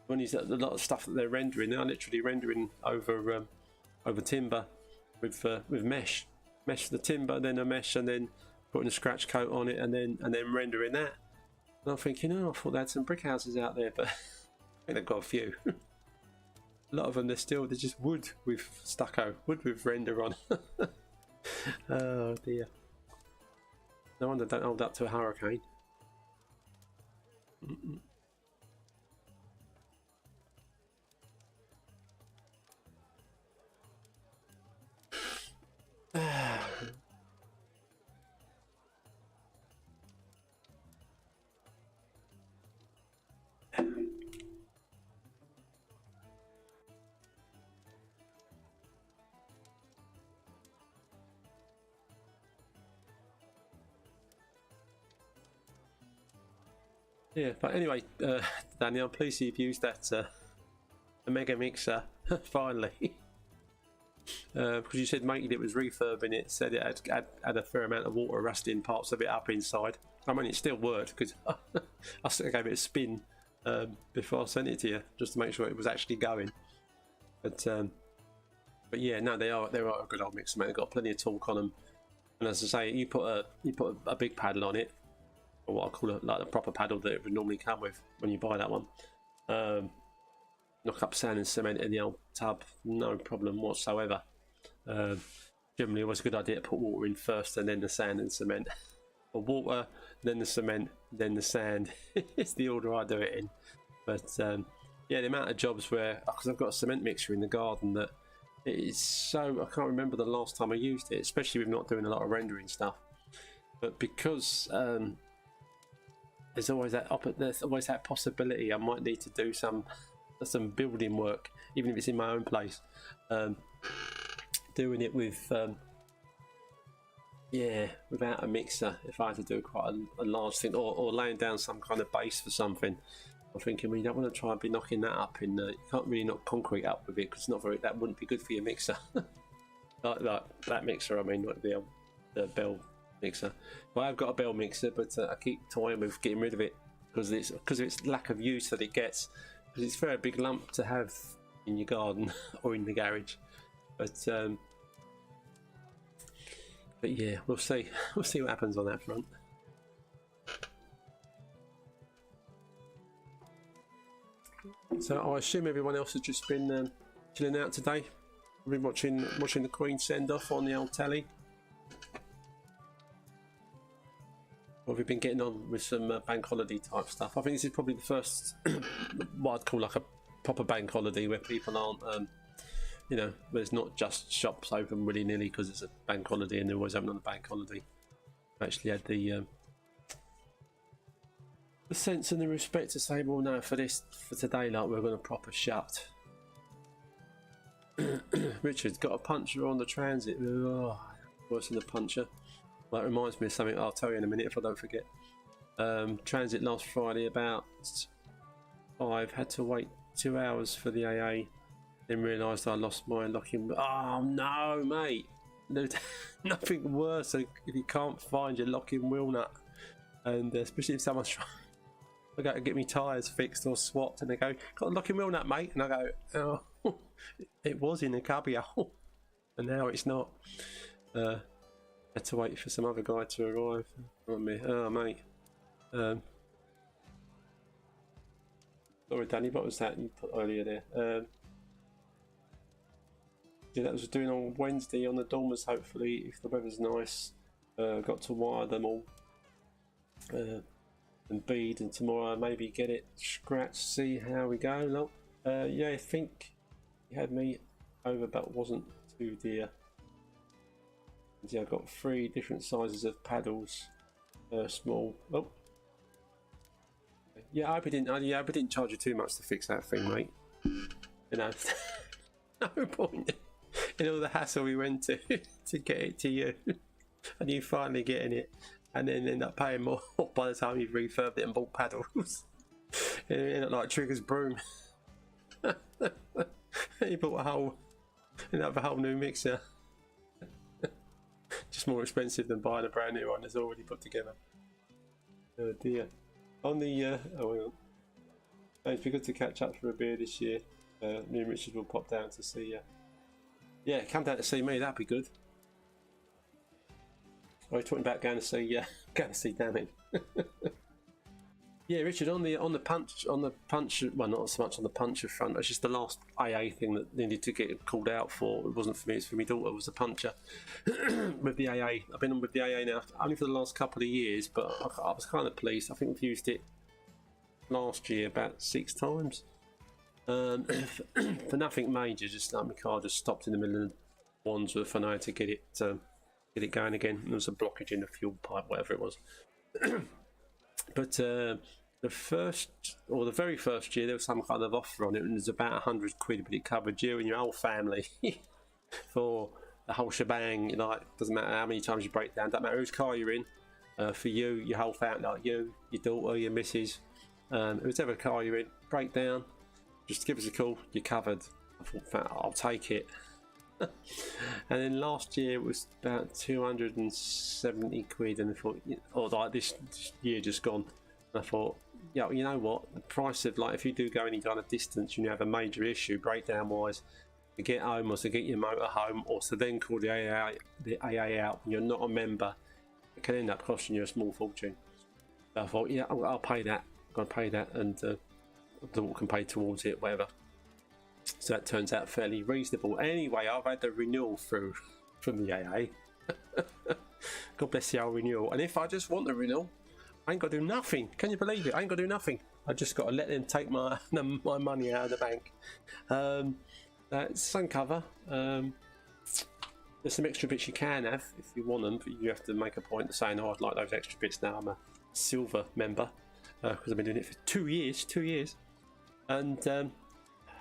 when he's a lot of stuff that they're rendering, they are literally rendering over timber with mesh for the timber, then a mesh, and then putting a scratch coat on it, and then rendering that. And I'm thinking, I thought they had some brick houses out there, but I think they've got a few. A lot of them, they're just wood with stucco, wood with render on. Oh dear. No wonder they don't hold up to a hurricane. Yeah, but anyway, Danny, I'm pleased you've used that Mega Mixer finally. Because you said making it was refurbing it, said it had a fair amount of water rusting parts of it up inside. I mean, it still worked because I still gave it a spin before I sent it to you just to make sure it was actually going. But yeah, no, they are a good old mixer, mate. They've got plenty of torque on them. And as I say, you put a big paddle on it, or what I call it, like the proper paddle that it would normally come with when you buy that one. Knock up sand and cement in the old tub, no problem whatsoever. Generally, it was a good idea to put water in first and then the sand and cement. Or water, then the cement, then the sand. It's the order I do it in. But yeah, the amount of jobs where, because I've got a cement mixer in the garden that it is so, I can't remember the last time I used it, especially with not doing a lot of rendering stuff. But because there's always that possibility I might need to do some building work, even if it's in my own place. Doing it with yeah, without a mixer, if I had to do quite a large thing, or laying down some kind of base for something, I'm thinking, well, you don't want to try and be knocking that up in you can't really knock concrete up with it, because it's not very, that wouldn't be good for your mixer. like that mixer, I mean, not the Bell mixer. Well, I've got a Bell mixer, but I keep toying with getting rid of it because of its lack of use that it gets, because it's a very big lump to have in your garden or in the garage. But yeah, we'll see what happens on that front. So I assume everyone else has just been chilling out today. We've been watching the Queen send off on the old telly. Or have we been getting on with some bank holiday type stuff? I think this is probably the first what I'd call like a proper bank holiday, where people aren't you know, there's not just shops open willy-nilly because it's a bank holiday and they're always open on a bank holiday. I've actually had the sense and the respect to say, well, no, for today, like, we're going to proper shut. Richard's got a puncher on the transit. Oh, worse than a puncher. Well, that reminds me of something I'll tell you in a minute if I don't forget. Transit last Friday about 5, had to wait 2 hours for the AA. Then realised I lost my locking. Oh no, mate! There's nothing worse if you can't find your locking wheel nut, and especially if someone's trying. I go to get me tyres fixed or swapped, and they go, "Got a locking wheel nut, mate?" And I go, "Oh, it was in the cubby hole, and now it's not." Had to wait for some other guy to arrive. Oh mate. Sorry, Danny. What was that you put earlier there? Yeah, that was doing on Wednesday on the dormers. Hopefully, if the weather's nice, got to wire them all and bead, and tomorrow maybe get it scratched. See how we go. Look, yeah, I think he had me over, but wasn't too dear. Yeah, I've got 3 different sizes of paddles, small. Oh, yeah, I hope he didn't charge you too much to fix that thing, mate. You know, no point in all the hassle we went to get it to you, and you finally getting it, and then end up paying more by the time you've refurbed it and bought paddles. It ended up like Trigger's broom. He bought a whole new mixer. Just more expensive than buying a brand new one that's already put together. Oh dear. On the oh, hang on. It'd be good to catch up for a beer this year. Me and Richard will pop down to see you. Yeah, come down to see me. That'd be good. I was talking about going to see Danny. Yeah, Richard, on the punch, well, not so much on the puncher front. It's just the last AA thing that needed to get called out for. It wasn't for me; it's for my daughter. It was the puncher with the AA. I've been on with the AA now only for the last couple of years, but I was kind of pleased. I think we've used it last year about 6 times. For nothing major, just like my car just stopped in the middle of Wandsworth, and I had to get it going again. There was a blockage in the fuel pipe, whatever it was. But the very first year, there was some kind of offer on it, and it was about £100, but it covered you and your whole family for the whole shebang. Like, doesn't matter how many times you break down, doesn't matter whose car you're in. For you, your whole family, like you, your daughter, your missus, whoever car you're in, break down, just give us a call. You're covered. I thought, I'll take it. And then last year it was about £270, and I thought, or like this year just gone, and I thought, yeah, you know what, the price of, like, if you do go any kind of distance and you have a major issue breakdown wise, to get home or to get your motor home or to then call the AA out when you're not a member, it can end up costing you a small fortune. So I thought, yeah, I'll pay that. I'll pay that, and the daughter can pay towards it, whatever. So that turns out fairly reasonable. Anyway, I've had the renewal through from the AA. God bless the old renewal. And if I just want the renewal, I ain't got to do nothing. Can you believe it? I ain't got to do nothing. I just got to let them take my money out of the bank. That's sun cover. There's some extra bits you can have if you want them, but you have to make a point of saying, oh, I'd like those extra bits now. I'm a silver member because I've been doing it for 2 years. 2 years. And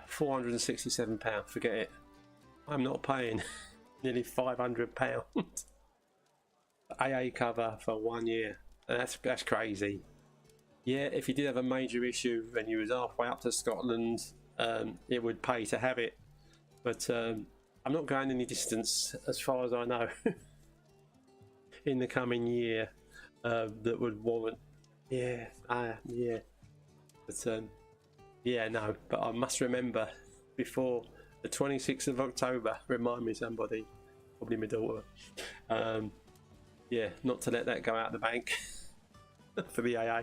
£467. Forget it. I'm not paying nearly £500 AA cover for 1 year. That's crazy. Yeah, if you did have a major issue and you was halfway up to Scotland, it would pay to have it. But I'm not going any distance, as far as I know, in the coming year that would warrant. Yeah, yeah. But yeah, no. But I must remember before the 26th of October. Remind me, somebody, probably my daughter. Yeah, not to let that go out the bank for the AA,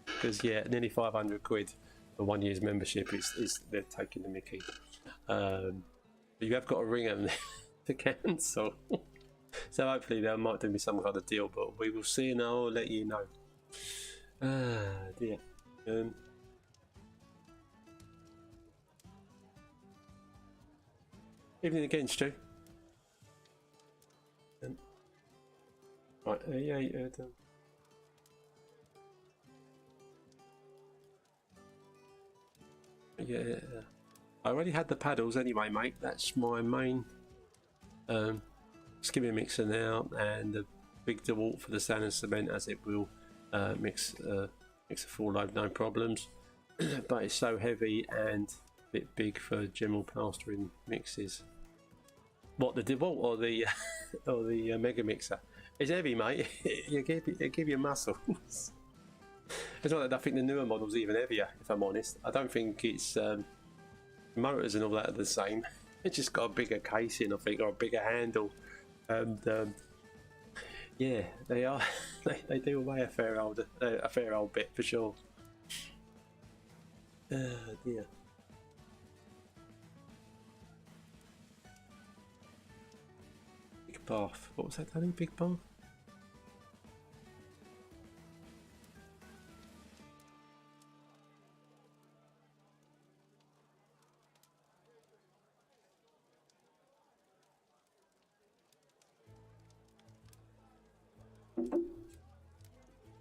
because yeah, nearly 500 quid for 1 year's membership is they're taking the mickey. But you have got to ring them to cancel. So hopefully they might do me some kind of deal, but we will see, and I'll let you know. Dear. Evening again, Stu. Right, yeah, yeah. I already had the paddles anyway, mate. That's my main skimming mixer now, and the big DeWalt for the sand and cement, as it will mix a full load, no problems. But it's so heavy and a bit big for general plastering mixes. What, the DeWalt or the or the Mega Mixer? It's heavy, mate. It give you muscles. It's not that I think the newer model's even heavier, if I'm honest. I don't think it's motors and all that are the same. It's just got a bigger casing, I think, or a bigger handle. And yeah, they are. They do weigh a fair old bit for sure. Dear. Big bath. What was that, Danny? Big bath?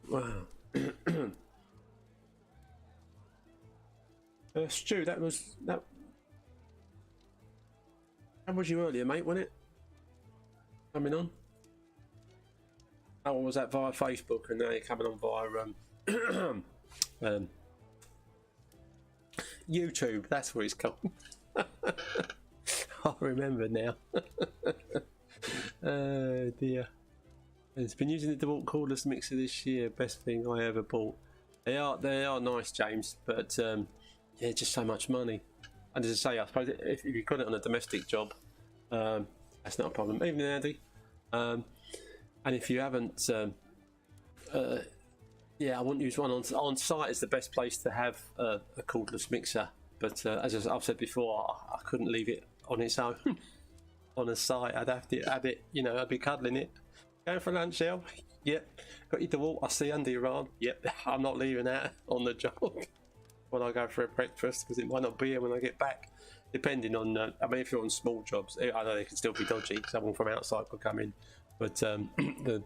Wow. Stu, that was you earlier, mate, wasn't it? Coming on? Oh, was that via Facebook, and now you're coming on via YouTube? That's what it's called. I remember now. Oh dear. It's been using the DeWalt cordless mixer this year. Best thing I ever bought. They are nice, James, but yeah, just so much money. And as I say, I suppose if you've got it on a domestic job, that's not a problem. Evening, Andy. And if you haven't, yeah, I wouldn't use one on site. Is the best place to have a cordless mixer. But as I've said before, I couldn't leave it on its own on a site. I'd have to add it. You know, I'd be cuddling it. Going for lunch, El? Yep. Got your DeWalt. I see under your arm. Yep. I'm not leaving that on the job when I go for a breakfast, because it might not be here when I get back. Depending on, I mean, if you're on small jobs, I know they can still be dodgy. Someone from outside could come in. But the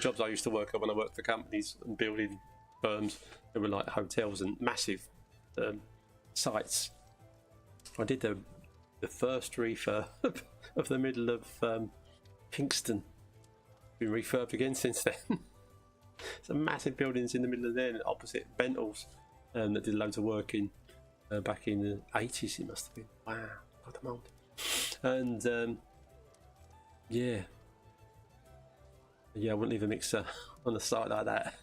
jobs I used to work at when I worked for companies and building firms, they were like hotels and massive sites. I did the first refurb of the middle of Kingston. Been refurbed again since then. Some massive buildings in the middle of there, opposite Bentals, that did loads of work in back in the 80s. It must have been. Wow, what a moment. And yeah, I wouldn't leave a mixer on a site like that.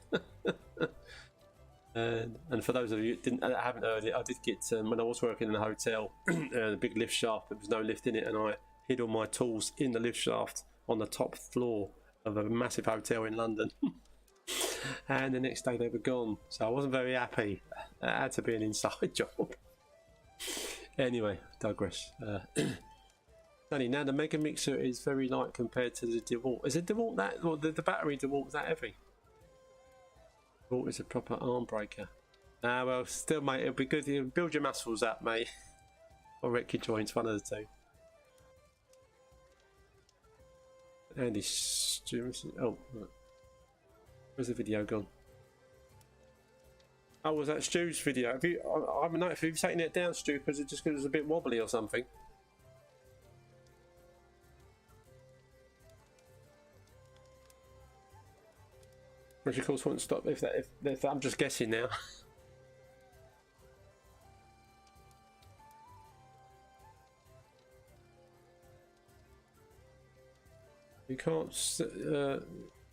And for those of you that haven't heard it, I did get when I was working in a hotel, a big lift shaft. There was no lift in it, and I hid all my tools in the lift shaft on the top floor of a massive hotel in London. And the next day they were gone, so I wasn't very happy. It had to be an inside job. Anyway, digress. Danny, now the Mega Mixer is very light compared to the DeWalt. Is it DeWalt that, or the battery DeWalt that heavy? DeWalt is a proper arm breaker. Ah, well, still, mate, it'll be good. You build your muscles up, mate, or wreck your joints, one of the two. Andy, oh, where's the video gone? Oh, was that Stu's video? Have you? I haven't noticed. Have you taken it down, Stu? Because it just was a bit wobbly or something. Which of course won't stop if I'm just guessing now. You can't.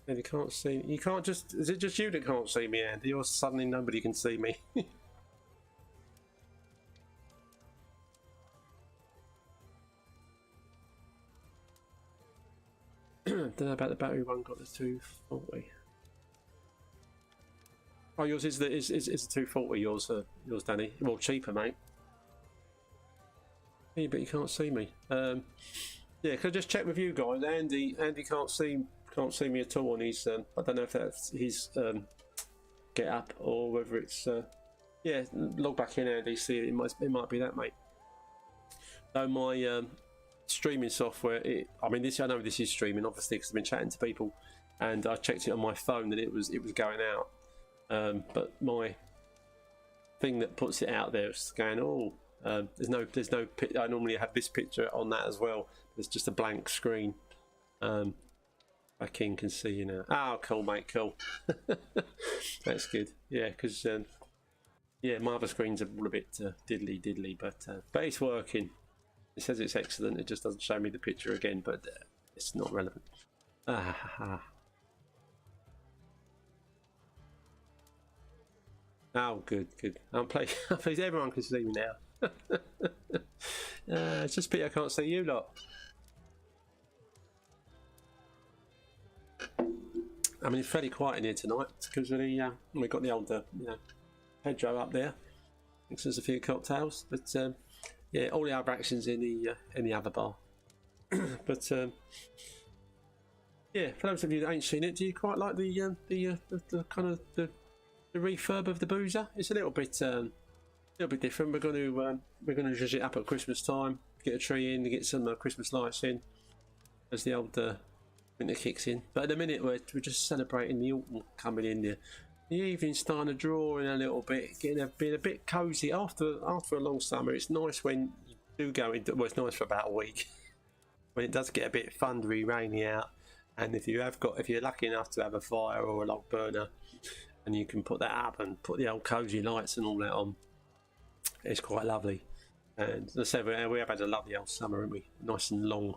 You can't see. You can't just. Is it just you that can't see me, Andy? Or suddenly nobody can see me? Don't know about the battery one. Got the 240. Oh, yours is the 240. Yours, Danny. Well, cheaper, mate. Yeah, but you can't see me. Yeah, can I just check with you guys? Andy can't see me at all on his. I don't know if that's his get up or whether it's. Yeah, log back in, Andy. See, it might be that, mate. So my streaming software. I mean, I know this is streaming, obviously, because I've been chatting to people, and I checked it on my phone and it was going out. But my thing that puts it out there is going, oh, there's no I normally have this picture on that as well. There's just a blank screen. Back in, can see you now. Oh, cool, mate, cool. That's good. Yeah, because yeah, my other screens are all a bit diddly, but it's working. It says it's excellent. It just doesn't show me the picture again, but it's not relevant. Oh, good. I'm pleased everyone can see me now. It's just Peter, I can't see you lot. I mean, it's fairly quiet in here tonight because we've got the old hedgerow up there. Mixes us a few cocktails, but yeah, all the other actions in the other bar. But yeah, for those of you that ain't seen it, do you quite like the kind of the refurb of the boozer? It's a little bit different. We're going to zhuzh it up at Christmas time, get a tree in, get some Christmas lights in as the old winter kicks in. But at the minute we're just celebrating the autumn coming in. The evening's starting to draw in a little bit, being a bit cosy after a long summer. It's nice when you do go into. Well, it's nice for about a week when it does get a bit thundery, rainy out, and if you're lucky enough to have a fire or a log burner, and you can put that up and put the old cosy lights and all that on, it's quite lovely. And as I said, we have had a lovely old summer, haven't we? Nice and long,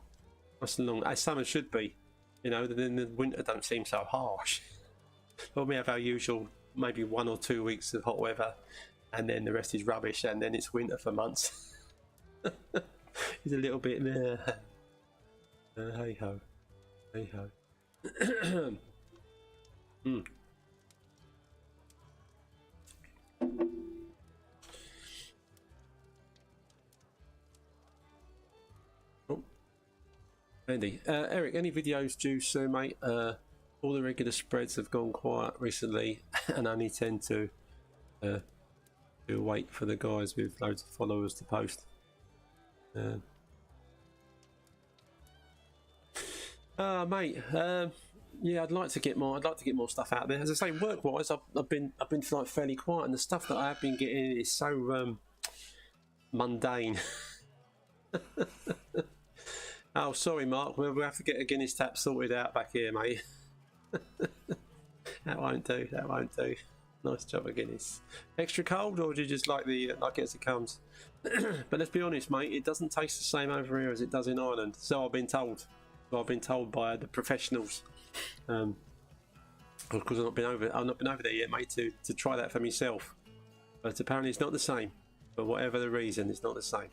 as summer should be. You know, then the winter don't seem so harsh. But we have our usual maybe 1 or 2 weeks of hot weather, and then the rest is rubbish, and then it's winter for months. It's a little bit hey ho. Oh. Andy, Eric, any videos due soon, mate? All the regular spreads have gone quiet recently, and only tend to wait for the guys with loads of followers to post. Mate, yeah, I'd like to get more stuff out there. As I say, work-wise, I've been like fairly quiet, and the stuff that I have been getting is so mundane. Oh, sorry, Mark. We'll have to get a Guinness tap sorted out back here, mate. That won't do. Nice job of Guinness. Extra cold, or do you just like it as it comes? But let's be honest, mate. It doesn't taste the same over here as it does in Ireland. So I've been told. By the professionals. because I've not been over there yet, mate, to try that for myself. But apparently it's not the same. For whatever the reason, it's not the same.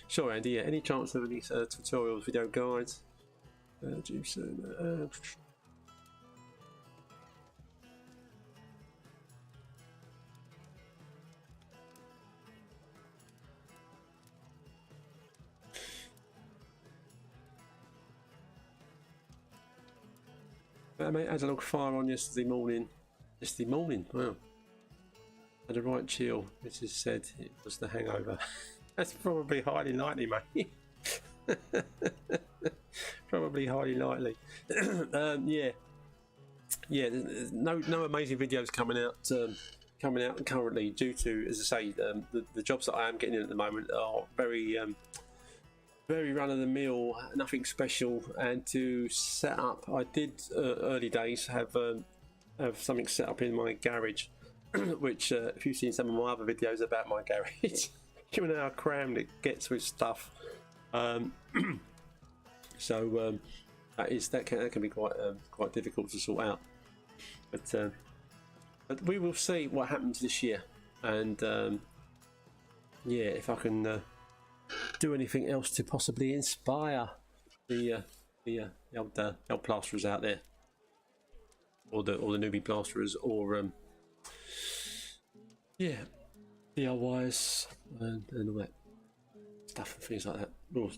Sure, Andy. Yeah, any chance of any tutorials, video guides? Do soon. Mate, had a log fire on yesterday morning. Wow. Had a right chill. Mrs. said it was the hangover. That's probably highly likely, mate. Probably highly likely. Yeah. No amazing videos coming out currently due to, as I say, the jobs that I am getting in at the moment are very run of the mill, nothing special. And to set up, I did early days have something set up in my garage, which if you've seen some of my other videos about my garage, you know how crammed it gets with stuff. So that can be quite difficult to sort out. But we will see what happens this year, and yeah, if I can do anything else to possibly inspire the old plasterers out there, or the newbie plasterers, or yeah, DIYs and all that stuff and things like that. Oh,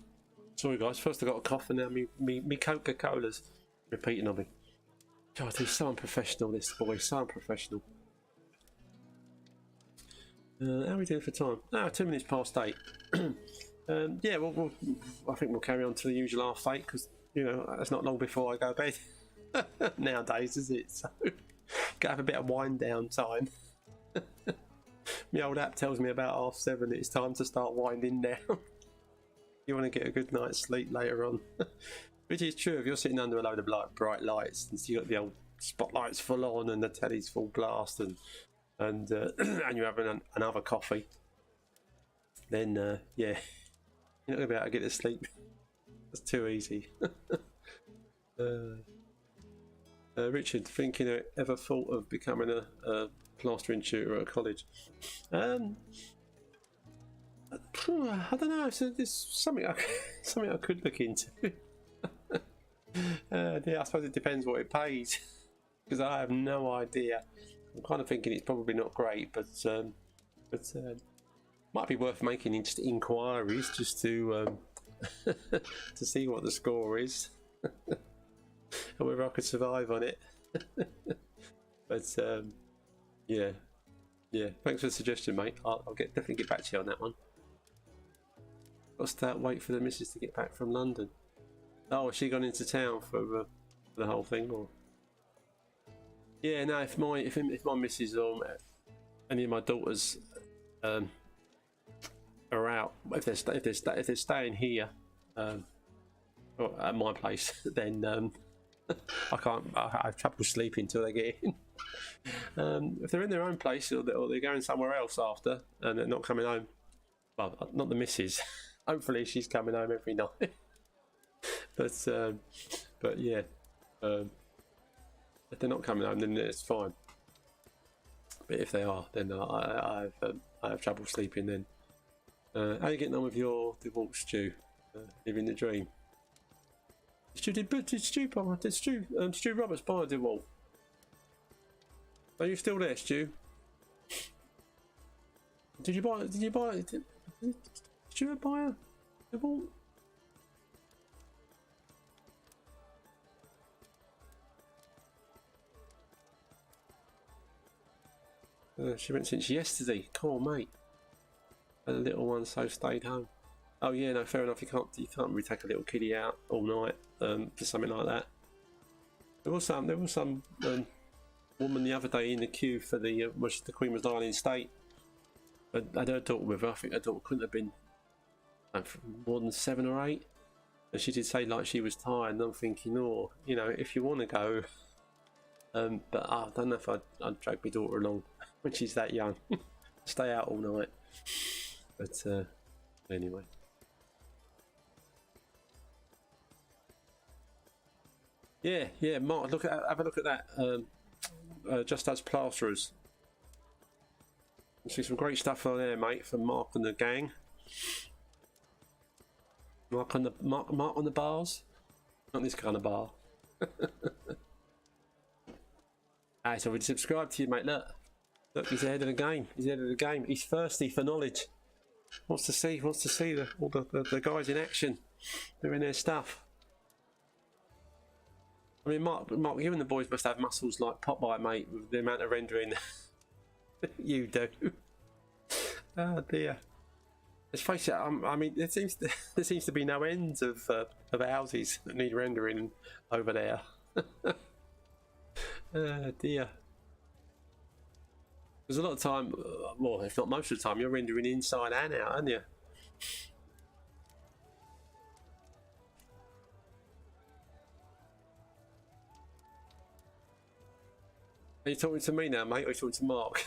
sorry guys, first I got a cough and now me Coca-Cola's repeating on me. God, he's so unprofessional, this boy, so unprofessional. How are we doing for time? 2 minutes past 8. Yeah, I think we'll carry on to the usual 8:30, because you know that's not long before I go to bed nowadays, is it? So gotta have a bit of wind down time. My old app tells me about 7:30 it's time to start winding down. You want to get a good night's sleep later on. Which is true if you're sitting under a load of bright lights and you got the old spotlights full on and the telly's full blast and you're having another coffee. Then yeah, you're not gonna be able to get to sleep. That's too easy. Richard, thinking I ever thought of becoming a plastering tutor at college? I don't know. So there's something I could look into. Yeah, I suppose it depends what it pays, because I have no idea. I'm kind of thinking it's probably not great, but might be worth making just inquiries just to to see what the score is and whether I could survive on it. But yeah, thanks for the suggestion, mate. I'll definitely get back to you on that one. Got to wait for the missus to get back from London. Oh, has she gone into town for the whole thing, or? Yeah, no. If my missus or any of my daughters are out, if they're staying here or at my place, then I have trouble sleeping till they get in. If they're in their own place or they're going somewhere else after and they're not coming home, well, not the missus. Hopefully she's coming home every night. But yeah, if they're not coming home, then it's fine. But if they are, then I have trouble sleeping. Then how are you getting on with your divorce, Stu? Living the dream. Did Stu Roberts buy a DeWalt? Are you still there, Stu? Did you buy it? Did you buy a DeWalt? She went since yesterday. Come on, mate. And the little one so stayed home. Oh yeah, no, fair enough. You can't really take a little kiddie out all night for something like that. There was some woman the other day in the queue for the Queen was lying in state. And had her daughter with her. I think her daughter couldn't have been more than 7 or 8. And she did say like she was tired. And I'm thinking, oh, you know, if you want to go, but I don't know if I'd drag my daughter along when she's that young. Stay out all night. But anyway. Yeah, yeah, Mark, have a look at that. Just as Plasterers. You see some great stuff on there, mate, from Mark and the gang. Mark on the bars. Not this kind of bar. Alright, so we'd subscribe to you, mate. Look, he's ahead of the game. He's ahead of the game. He's thirsty for knowledge. Wants to see all the guys in action doing their stuff. I mean, Mark, you and the boys must have muscles like Popeye, mate, with the amount of rendering you do. Oh dear. Let's face it. I mean, there seems to be no ends of houses that need rendering over there. Oh dear. There's a lot of time, well, if not most of the time, you're rendering inside and out, aren't you? Are you talking to me now, mate, or are you talking to Mark?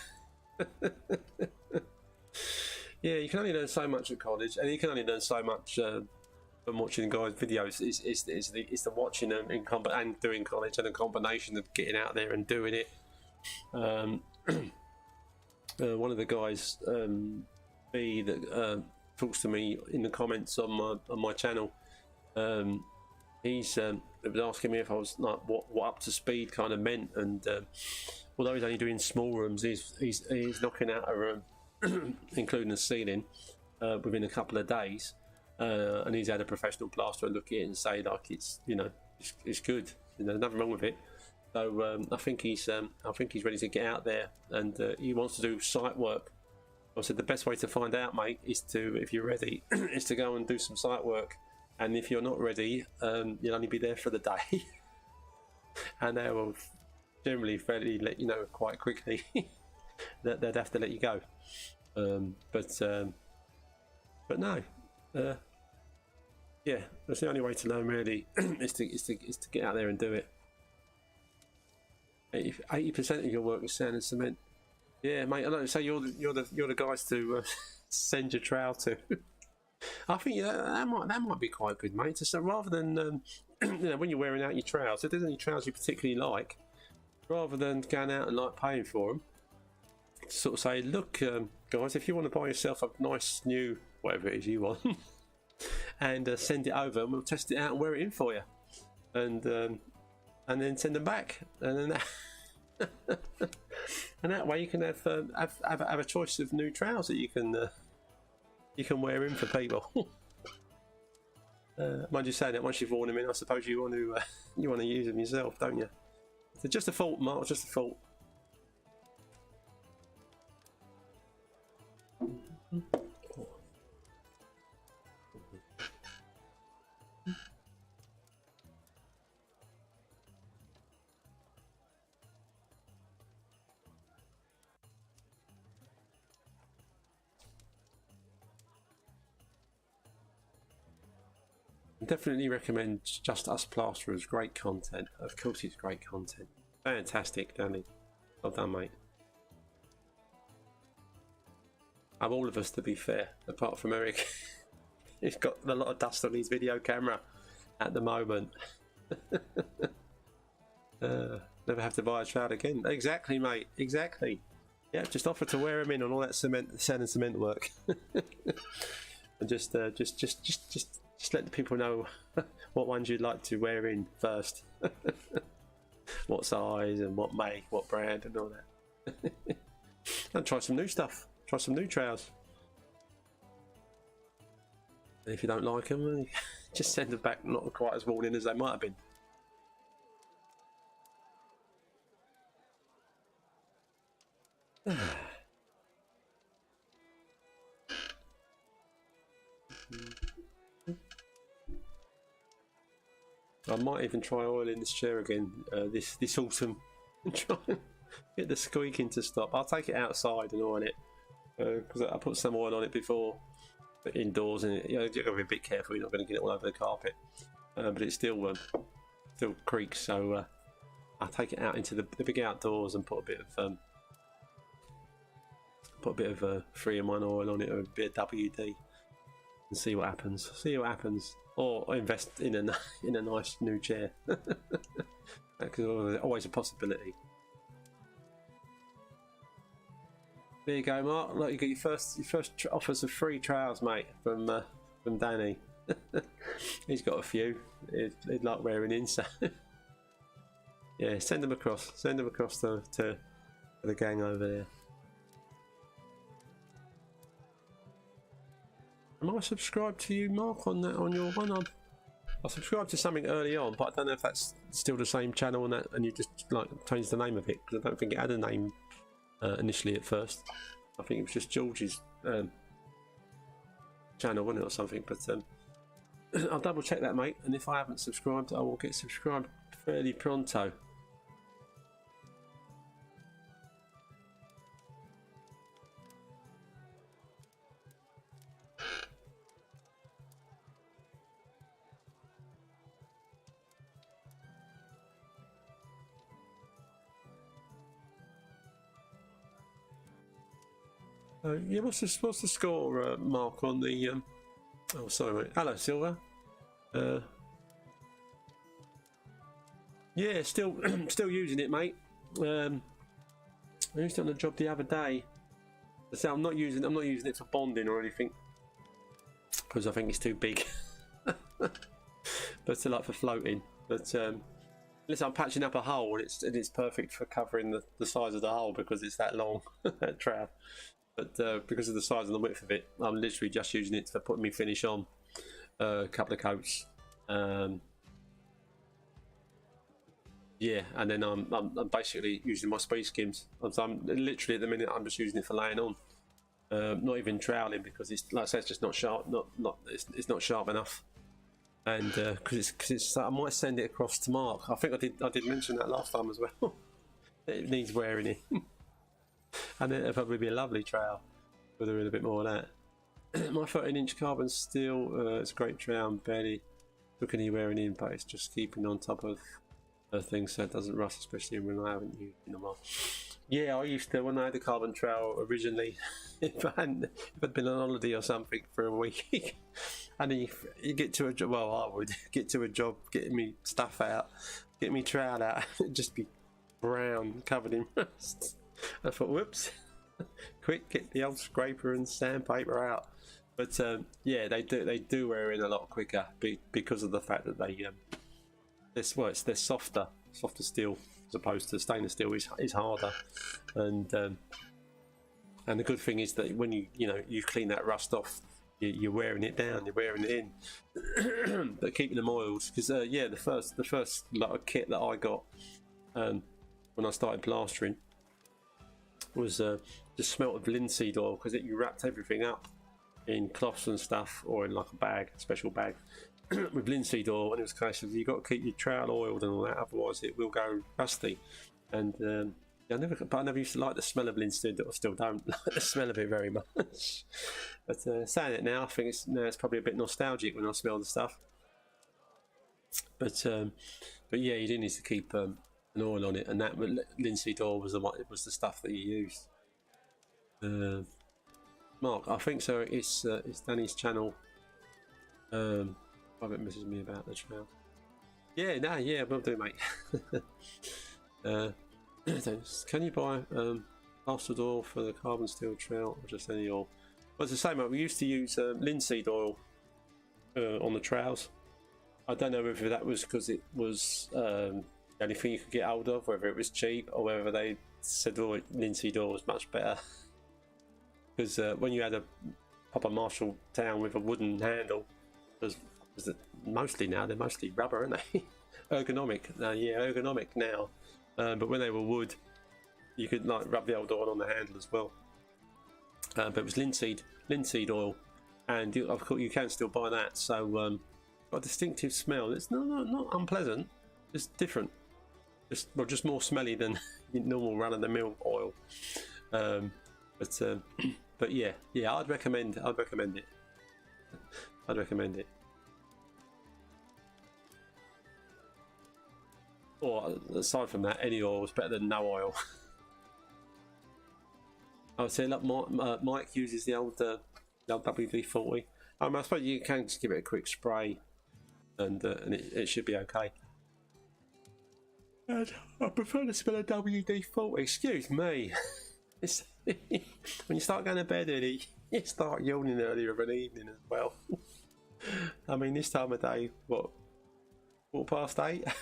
Yeah, you can only learn so much at college, and you can only learn so much from watching guys' videos. It's the watching them and doing college, and a combination of getting out there and doing it. One of the guys, B, that talks to me in the comments on my channel, he's was asking me if I was like what up to speed kind of meant, and although he's only doing small rooms, he's knocking out a room, including the ceiling, within a couple of days, and he's had a professional plasterer look at it and say like it's it's good, there's nothing wrong with it. So I think he's ready to get out there, and he wants to do site work. I said the best way to find out, mate, is to, if you're ready, is to go and do some site work. And if you're not ready, you'll only be there for the day, and they will generally fairly let you know quite quickly that they'd have to let you go. But no, yeah, that's the only way to learn really is to get out there and do it. 80% of your work is sand and cement. Yeah, mate. I know. So you're the guys to send your trowel to. I think that might be quite good, mate. So rather than when you're wearing out your trowels, if there's any trowels you particularly like, rather than going out and like paying for them, sort of say, look, guys, if you want to buy yourself a nice new whatever it is you want, and send it over, and we'll test it out and wear it in for you, and then send them back, and then and that way you can have a choice of new trowels that you can wear in for people. Mind you saying that, once you've worn them in, I suppose you want to use them yourself, don't you? So just a thought, Mark. Just a thought. Definitely recommend Just Us Plasterers. Great content. Of course, it's great content. Fantastic, Danny. Well done, mate. Of all of us, to be fair, apart from Eric, he's got a lot of dust on his video camera at the moment. Never have to buy a trowel again. Exactly, mate. Exactly. Yeah, just offer to wear them in on all that sand and cement work, and just let the people know what ones you'd like to wear in first. What size and what make, what brand and all that. And try some new stuff. Try some new trowels. And if you don't like them, just send them back not quite as worn in as they might have been. I might even try oiling this chair again this autumn and try and get the squeaking to stop. I'll take it outside and oil it because I put some oil on it before, but indoors, and you've got to be a bit careful. You're not going to get it all over the carpet, but it still creaks. So I'll take it out into the big outdoors and put a bit of 3-in-1 oil on it, or a bit of WD. and see what happens. See what happens, or invest in a nice new chair. That's always a possibility. There you go, Mark. Look, you got your first offers of free trials, mate, from Danny. He's got a few. He'd like wearing in, so yeah, send them across. Send them across to the gang over there. Am I subscribed to you, Mark, on your one? I subscribed to something early on, but I don't know if that's still the same channel and you just like changed the name of it, because I don't think it had a name initially at first. I think it was just George's channel, wasn't it, or something? But I'll double check that, mate, and if I haven't subscribed, I will get subscribed fairly pronto. Yeah, what's the score, Mark, on the oh, sorry, mate. Hello, Silver. Yeah, still using it, mate. I used it on a job the other day. So I'm not using it for bonding or anything, because I think it's too big. But still, like, for floating. But listen, I'm patching up a hole, and it's perfect for covering the size of the hole, because it's that long, that trowel. But because of the size and the width of it, I'm literally just using it for putting me finish on a couple of coats. Yeah, and then I'm basically using my speed skims. So I'm literally at the minute I'm just using it for laying on, not even troweling, because it's, like I said, it's just not sharp. It's not sharp enough. And because it's I might send it across to Mark. I think I did mention that last time as well. It needs wearing it. And it'll probably be a lovely trowel with a bit more of that. My 13-inch carbon steel, it's a great trowel. I'm barely looking any wearing in, but it's just keeping on top of things so it doesn't rust, especially when I haven't used it in a while. Yeah, I used to, when I had a carbon trowel originally, if I'd been on holiday or something for a week, and you get to a job, well, I would get to a job getting me stuff out, get me trowel out, it'd just be brown, covered in rust. I thought, whoops, quick, get the old scraper and sandpaper out. But yeah, they do wear in a lot quicker because of the fact that they're softer steel, as opposed to stainless steel is harder. And the good thing is that when you clean that rust off, you're wearing it down, you're wearing it in. But keeping them oiled, because yeah, the first lot of kit that I got when I started plastering was just smelt of linseed oil, because you wrapped everything up in cloths and stuff, or in like a bag, a special bag, with linseed oil, and it was a case of you've got to keep your trowel oiled and all that, otherwise it will go rusty. And I never used to like the smell of linseed. I still don't like the smell of it very much. But saying it now, I think it's probably a bit nostalgic when I smell the stuff. But yeah, you do need to keep an oil on it, and that linseed oil was the stuff that you used. Mark, I think so. It's Danny's channel. Private messaged me about the trail. Yeah, will do, mate. Can you buy plastered oil for the carbon steel trail, or just any oil? Well, it's the same, mate. We used to use linseed oil on the trails. I don't know whether that was because it was the only thing you could get hold of, whether it was cheap, or whether they said, oh, linseed oil was much better. Because when you had a proper Marshall town with a wooden handle, mostly now they're mostly rubber, aren't they? Ergonomic. Yeah, ergonomic now. But when they were wood, you could like rub the old oil on the handle as well. But it was linseed oil, and of course you can still buy that. So got a distinctive smell. It's not unpleasant. It's different. Just more smelly than normal run-of-the-mill oil. But yeah, I'd recommend it. I'd recommend it. Or aside from that, any oil is better than no oil. I would say, look, Mike uses the old WD-40. I suppose you can just give it a quick spray, and it should be okay. And I prefer to spell a WD-40. Excuse me. It's, when you start going to bed early, you start yawning earlier of an evening as well. I mean, this time of day, what, 8:15?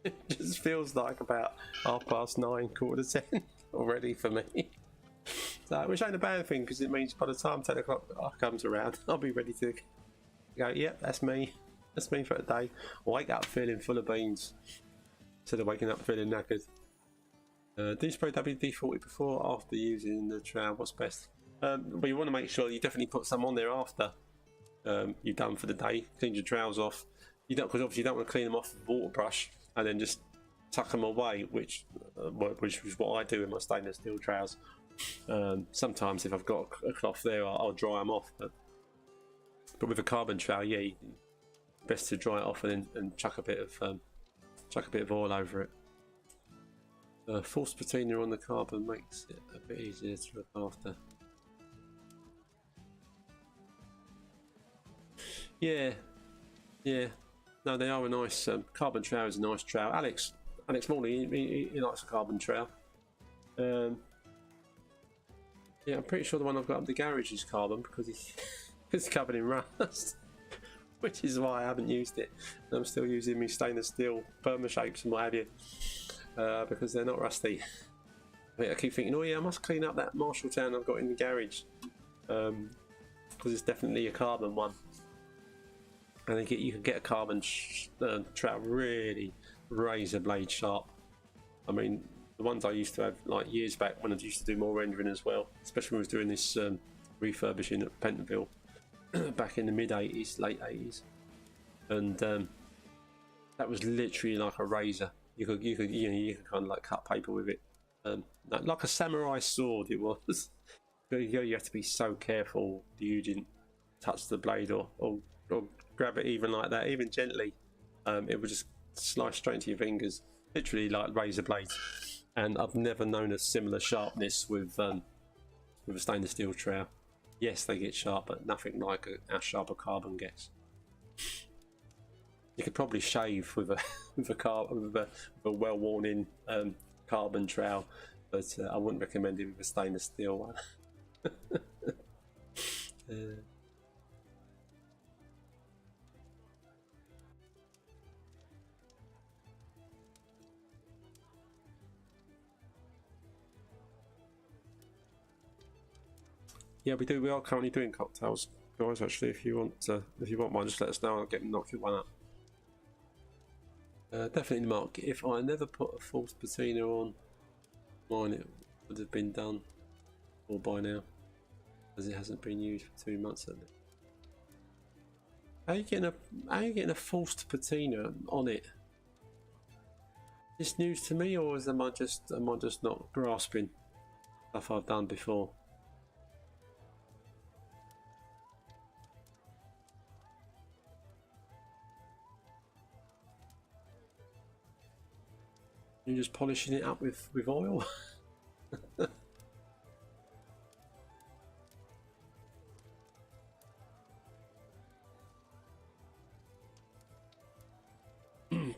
It just feels like about 9:30, 10 already for me. So, which ain't a bad thing, because it means by the time 10 o'clock comes around, I'll be ready to go, yep, that's me. That's me for the day. I wake up feeling full of beans instead of waking up feeling knackered. Do you spray WD-40 before or after using the trowel? What's best? Well, you want to make sure you definitely put some on there after you're done for the day. Clean your trowels off. You don't, because obviously you don't want to clean them off with a water brush and then just tuck them away, which is what I do with my stainless steel trowels. Sometimes if I've got a cloth there, I'll dry them off. But with a carbon trowel, yeah, best to dry it off and chuck a bit of oil over it. False patina on the carbon makes it a bit easier to look after. Yeah. No, they are a nice carbon trowel. Is a nice trowel. Alex Morley, he likes a carbon trowel. Yeah, I'm pretty sure the one I've got up the garage is carbon because it's covered in rust, which is why I haven't used it. I'm still using my stainless steel Burma shapes and what have you, because they're not rusty. I keep thinking, oh yeah, I must clean up that Marshalltown I've got in the garage, because it's definitely a carbon one. I think you can get a carbon trowel really razor blade sharp. I mean, the ones I used to have like years back when I used to do more rendering as well, especially when I was doing this refurbishing at Pentonville back in the mid 80s, late 80s, and that was literally like a razor. You could kind of like cut paper with it, like a samurai sword. It was. You have to be so careful that you didn't touch the blade or grab it even like that, even gently. It would just slice straight into your fingers, literally like razor blades. And I've never known a similar sharpness with a stainless steel trowel. Yes, they get sharp, but nothing like how sharp a carbon gets. You could probably shave with a well worn in carbon trowel, but I wouldn't recommend it with a stainless steel one. Yeah, we do. We are currently doing cocktails, guys. Actually, if you want one, just let us know. I'll get knock you one up. Definitely, Mark. If I never put a false patina on mine, it would have been done all by now, as it hasn't been used for 2 months at least. How are you getting a false patina on it? Is this news to me, or am I just not grasping stuff I've done before? You're just polishing it up with oil.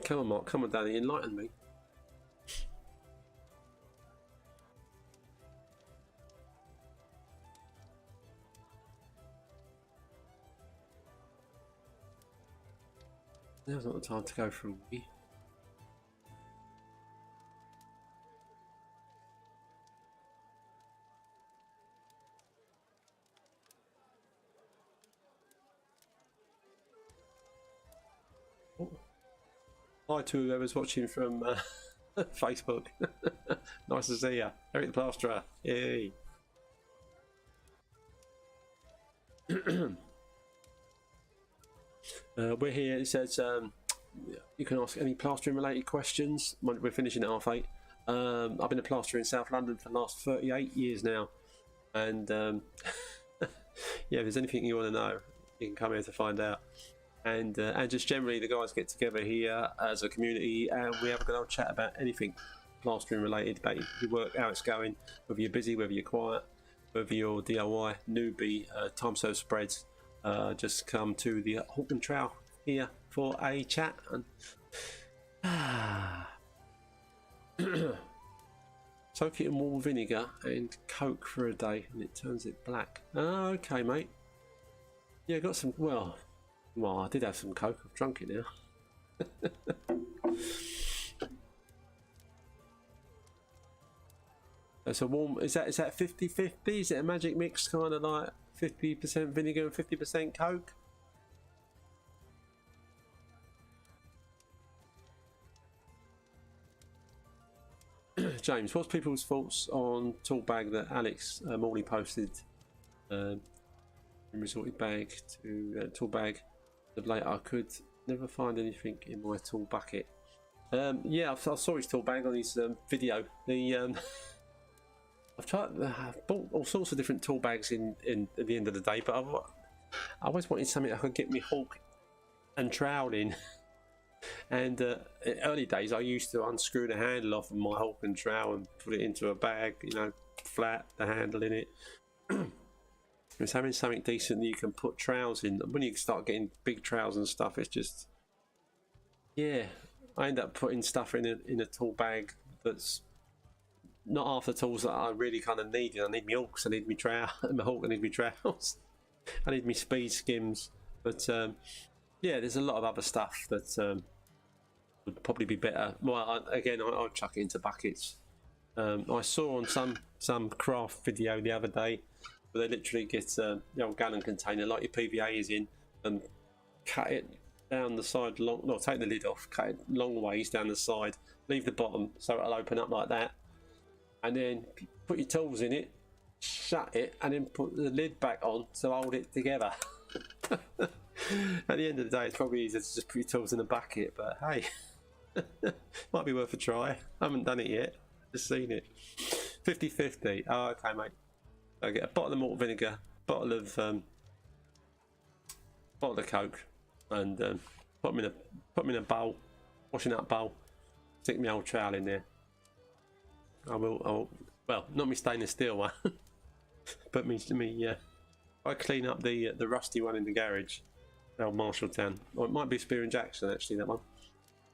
Come on, Mark. Come on, Danny. Enlighten me. Now's not the time to go for a wee. Hi to whoever's watching from Facebook. Nice to see you. Eric the Plasterer. Yay. We're here. It says you can ask any plastering related questions. We're finishing at 8:30. I've been a plasterer in South London for the last 38 years now. And yeah, if there's anything you want to know, you can come here to find out. And just generally, the guys get together here as a community and we have a good old chat about anything plastering related, about your work, how it's going, whether you're busy, whether you're quiet, whether you're DIY, newbie, time served spreads, just come to the Hawk and Trowel here for a chat. And soak it in warm vinegar and Coke for a day, and it turns it black. Okay, mate. Yeah, got some. Well, I did have some Coke. I've drunk it now. That's a warm. Is that 50-50? Is it a magic mix, kind of like 50% vinegar and 50% Coke? James, what's people's thoughts on tool bag that Alex Morley posted? Resorted bag to tool bag. Of late, I could never find anything in my tool bucket. Yeah, I saw his tool bag on his video. I've bought all sorts of different tool bags in at the end of the day, but I always wanted something I could get me Hawk and Trowel in. And in early days, I used to unscrew the handle off of my Hawk and Trowel and put it into a bag, you know, flat, the handle in it. It's having something decent that you can put trowels in. When you start getting big trowels and stuff, it's just, yeah. I end up putting stuff in a tool bag that's not half the tools that I really kind of need. I need my hawks, I need my trowel, my Hawk, I need my trowels, I need my speed skims. But yeah, there's a lot of other stuff that would probably be better. Well, I'll chuck it into buckets. I saw on some craft video the other day where they literally get the old gallon container like your PVA is in and cut it down the side, take the lid off, cut it long ways down the side, leave the bottom so it'll open up like that, and then put your tools in it, shut it, and then put the lid back on to hold it together. At the end of the day, it's probably easier to just put your tools in a bucket, but hey, might be worth a try. I haven't done it yet, just seen it. 50-50. Oh, okay, mate. I get a bottle of malt vinegar, bottle of Coke, and put them in a bowl, washing up bowl. Stick my old trowel in there. I will. Well, not my stainless steel one, but I clean up the rusty one in the garage, the old Marshalltown. Or it might be Spear and Jackson actually, that one.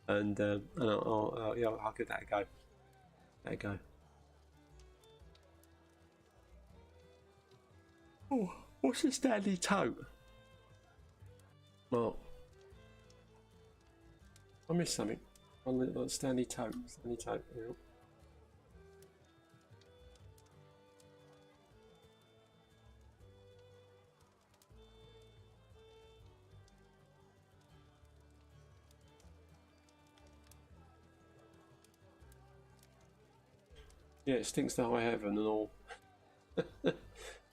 And I'll give that a go. There you go. Oh, what's a Stanley tote? Well, I missed something. On the Stanley tote. Stanley tote. Yeah. Yeah, it stinks to high heaven and all.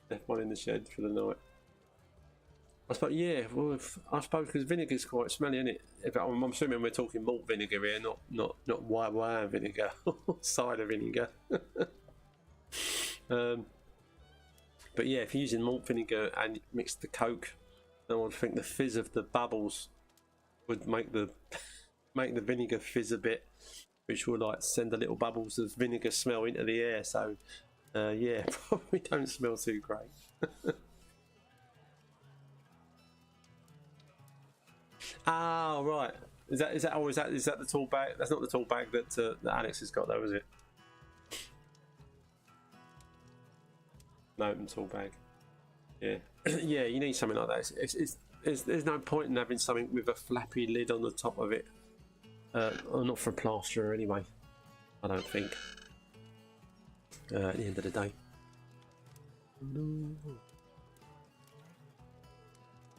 Left one in the shed for the night. I suppose, yeah, well, I suppose because vinegar's quite smelly, isn't it? I'm assuming we're talking malt vinegar here, not white wine vinegar, cider vinegar. But yeah, if you're using malt vinegar and mix the Coke, then I would think the fizz of the bubbles would make the vinegar fizz a bit, which will like send the little bubbles of vinegar smell into the air. So yeah, probably don't smell too great. Ah, right. Is that the tool bag? That's not the tool bag that Alex has got, though, is it? No, open tool bag. Yeah, yeah. You need something like that. There's no point in having something with a flappy lid on the top of it. Or not for a plasterer, anyway. I don't think. At the end of the day.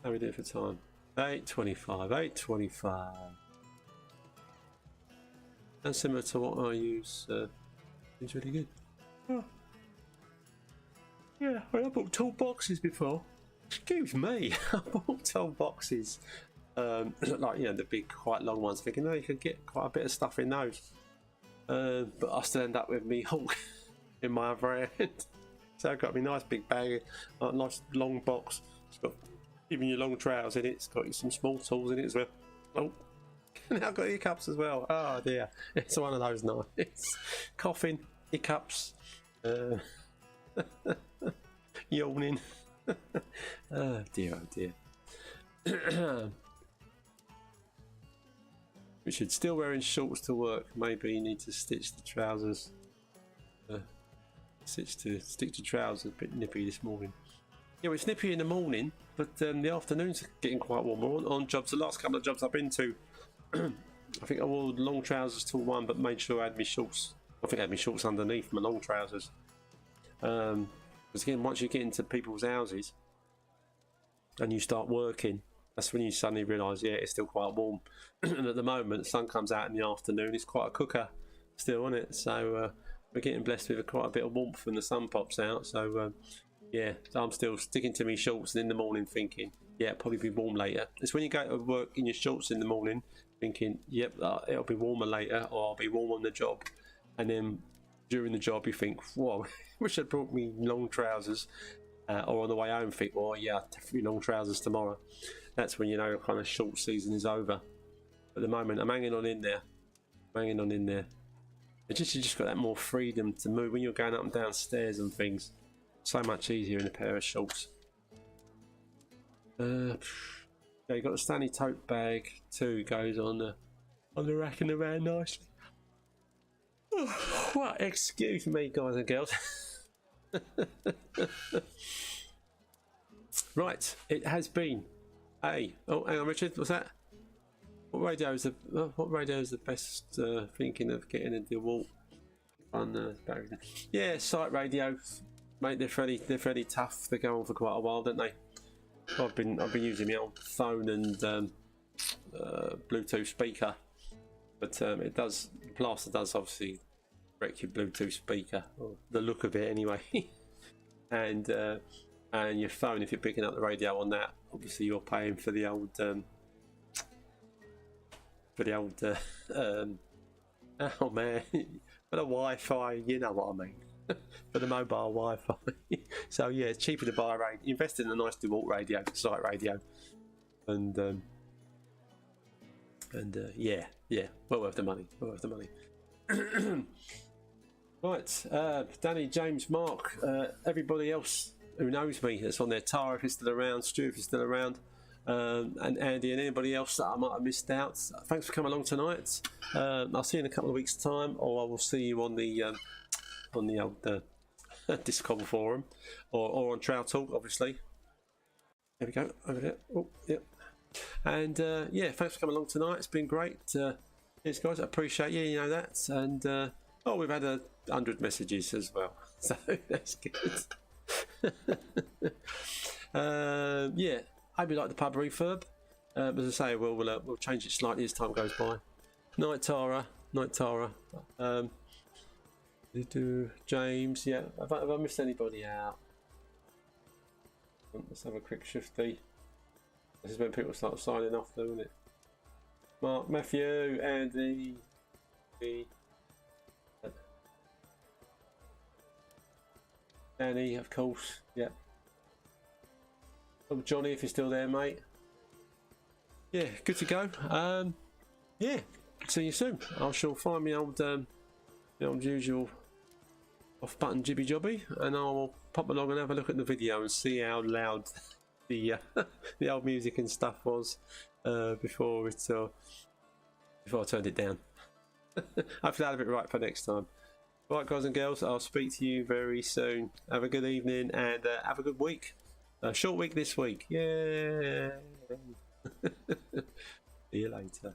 How are we doing for time? 8:25. 8:25. And similar to what I use. It's really good. Oh. Yeah, I bought toolboxes before. Excuse me, I bought toolboxes. Like, you know, the big, quite long ones. Thinking, oh, you could get quite a bit of stuff in those. But I still end up with me Hawk in my other hand. So I've got me nice big bag, a nice long box. It's got even your long trowels in it. It's got some small tools in it as well. Oh, and I've got hiccups as well. Oh dear, it's one of those nights. Coughing, hiccups, yawning. Oh dear, oh dear. Richard, still wearing shorts to work. Maybe you need to stitch the trousers. Stick to trousers. A bit nippy this morning. Yeah, well, it's nippy in the morning, but the afternoon's getting quite warm. On jobs, the last couple of jobs I've been to, I think I wore long trousers till 1, but made sure I had my shorts. I think I had my shorts underneath my long trousers. Because again, once you get into people's houses and you start working, that's when you suddenly realise, yeah, it's still quite warm. And at the moment, the sun comes out in the afternoon. It's quite a cooker still, isn't it? So we're getting blessed with quite a bit of warmth when the sun pops out. So yeah, so I'm still sticking to my shorts, and in the morning thinking, yeah, it'll probably be warm later. It's when you go to work in your shorts in the morning thinking, yep, it'll be warmer later, or I'll be warm on the job. And then during the job you think, whoa, wish I'd brought me long trousers. Or on the way home think, well, yeah, definitely long trousers tomorrow. That's when you know kind of short season is over. At the moment, I'm hanging on in there. You just got that more freedom to move when you're going up and down stairs and things. So much easier in a pair of shorts. Yeah, you got the Stanley tote bag too. Goes on the rack and around nicely. What? Excuse me, guys and girls. Right, it has been a. Oh, hang on, Richard. What's that? What radio is the best? Thinking of getting a DeWalt on yeah, site radio, mate. They're fairly tough. They go on for quite a while, don't they? I've been using my old phone and Bluetooth speaker, but Plaster does obviously wreck your Bluetooth speaker, or the look of it anyway. And your phone, if you're picking up the radio on that, obviously you're paying for the old oh man, for the Wi-Fi, you know what I mean. For the mobile Wi-Fi. So yeah, it's cheaper to buy a radio. Invest in a nice DeWalt radio, site radio, and yeah, well worth the money. Right, Danny, James, Mark, everybody else who knows me that's on there, Tara if he's still around, Stu if he's still around, and Andy and anybody else that I might have missed out. Thanks for coming along tonight. I'll see you in a couple of weeks' time, or I will see you on the old Discord forum, or on Trout Talk, obviously. There we go, over there. Oh, yep. And yeah, thanks for coming along tonight. It's been great. Yes, guys, I appreciate you. You know that, and oh, we've had 100 messages as well, so that's good. Yeah, hope you like the pub refurb. As I say, we'll change it slightly as time goes by. Night Tara. James, yeah. Have I missed anybody out? Let's have a quick shifty. This is when people start signing off, though, isn't it? Mark, Matthew, Andy, Danny, of course, yeah. Oh, Johnny, if you're still there, mate. Yeah, good to go. Yeah, see you soon. I shall find me old usual off-button jibby jobby, and I'll pop along and have a look at the video and see how loud the old music and stuff was before I turned it down. Hopefully I'll have it right for next time. Right, guys and girls, I'll speak to you very soon. Have a good evening and have a good week. A short week this week. Yeah. See you later.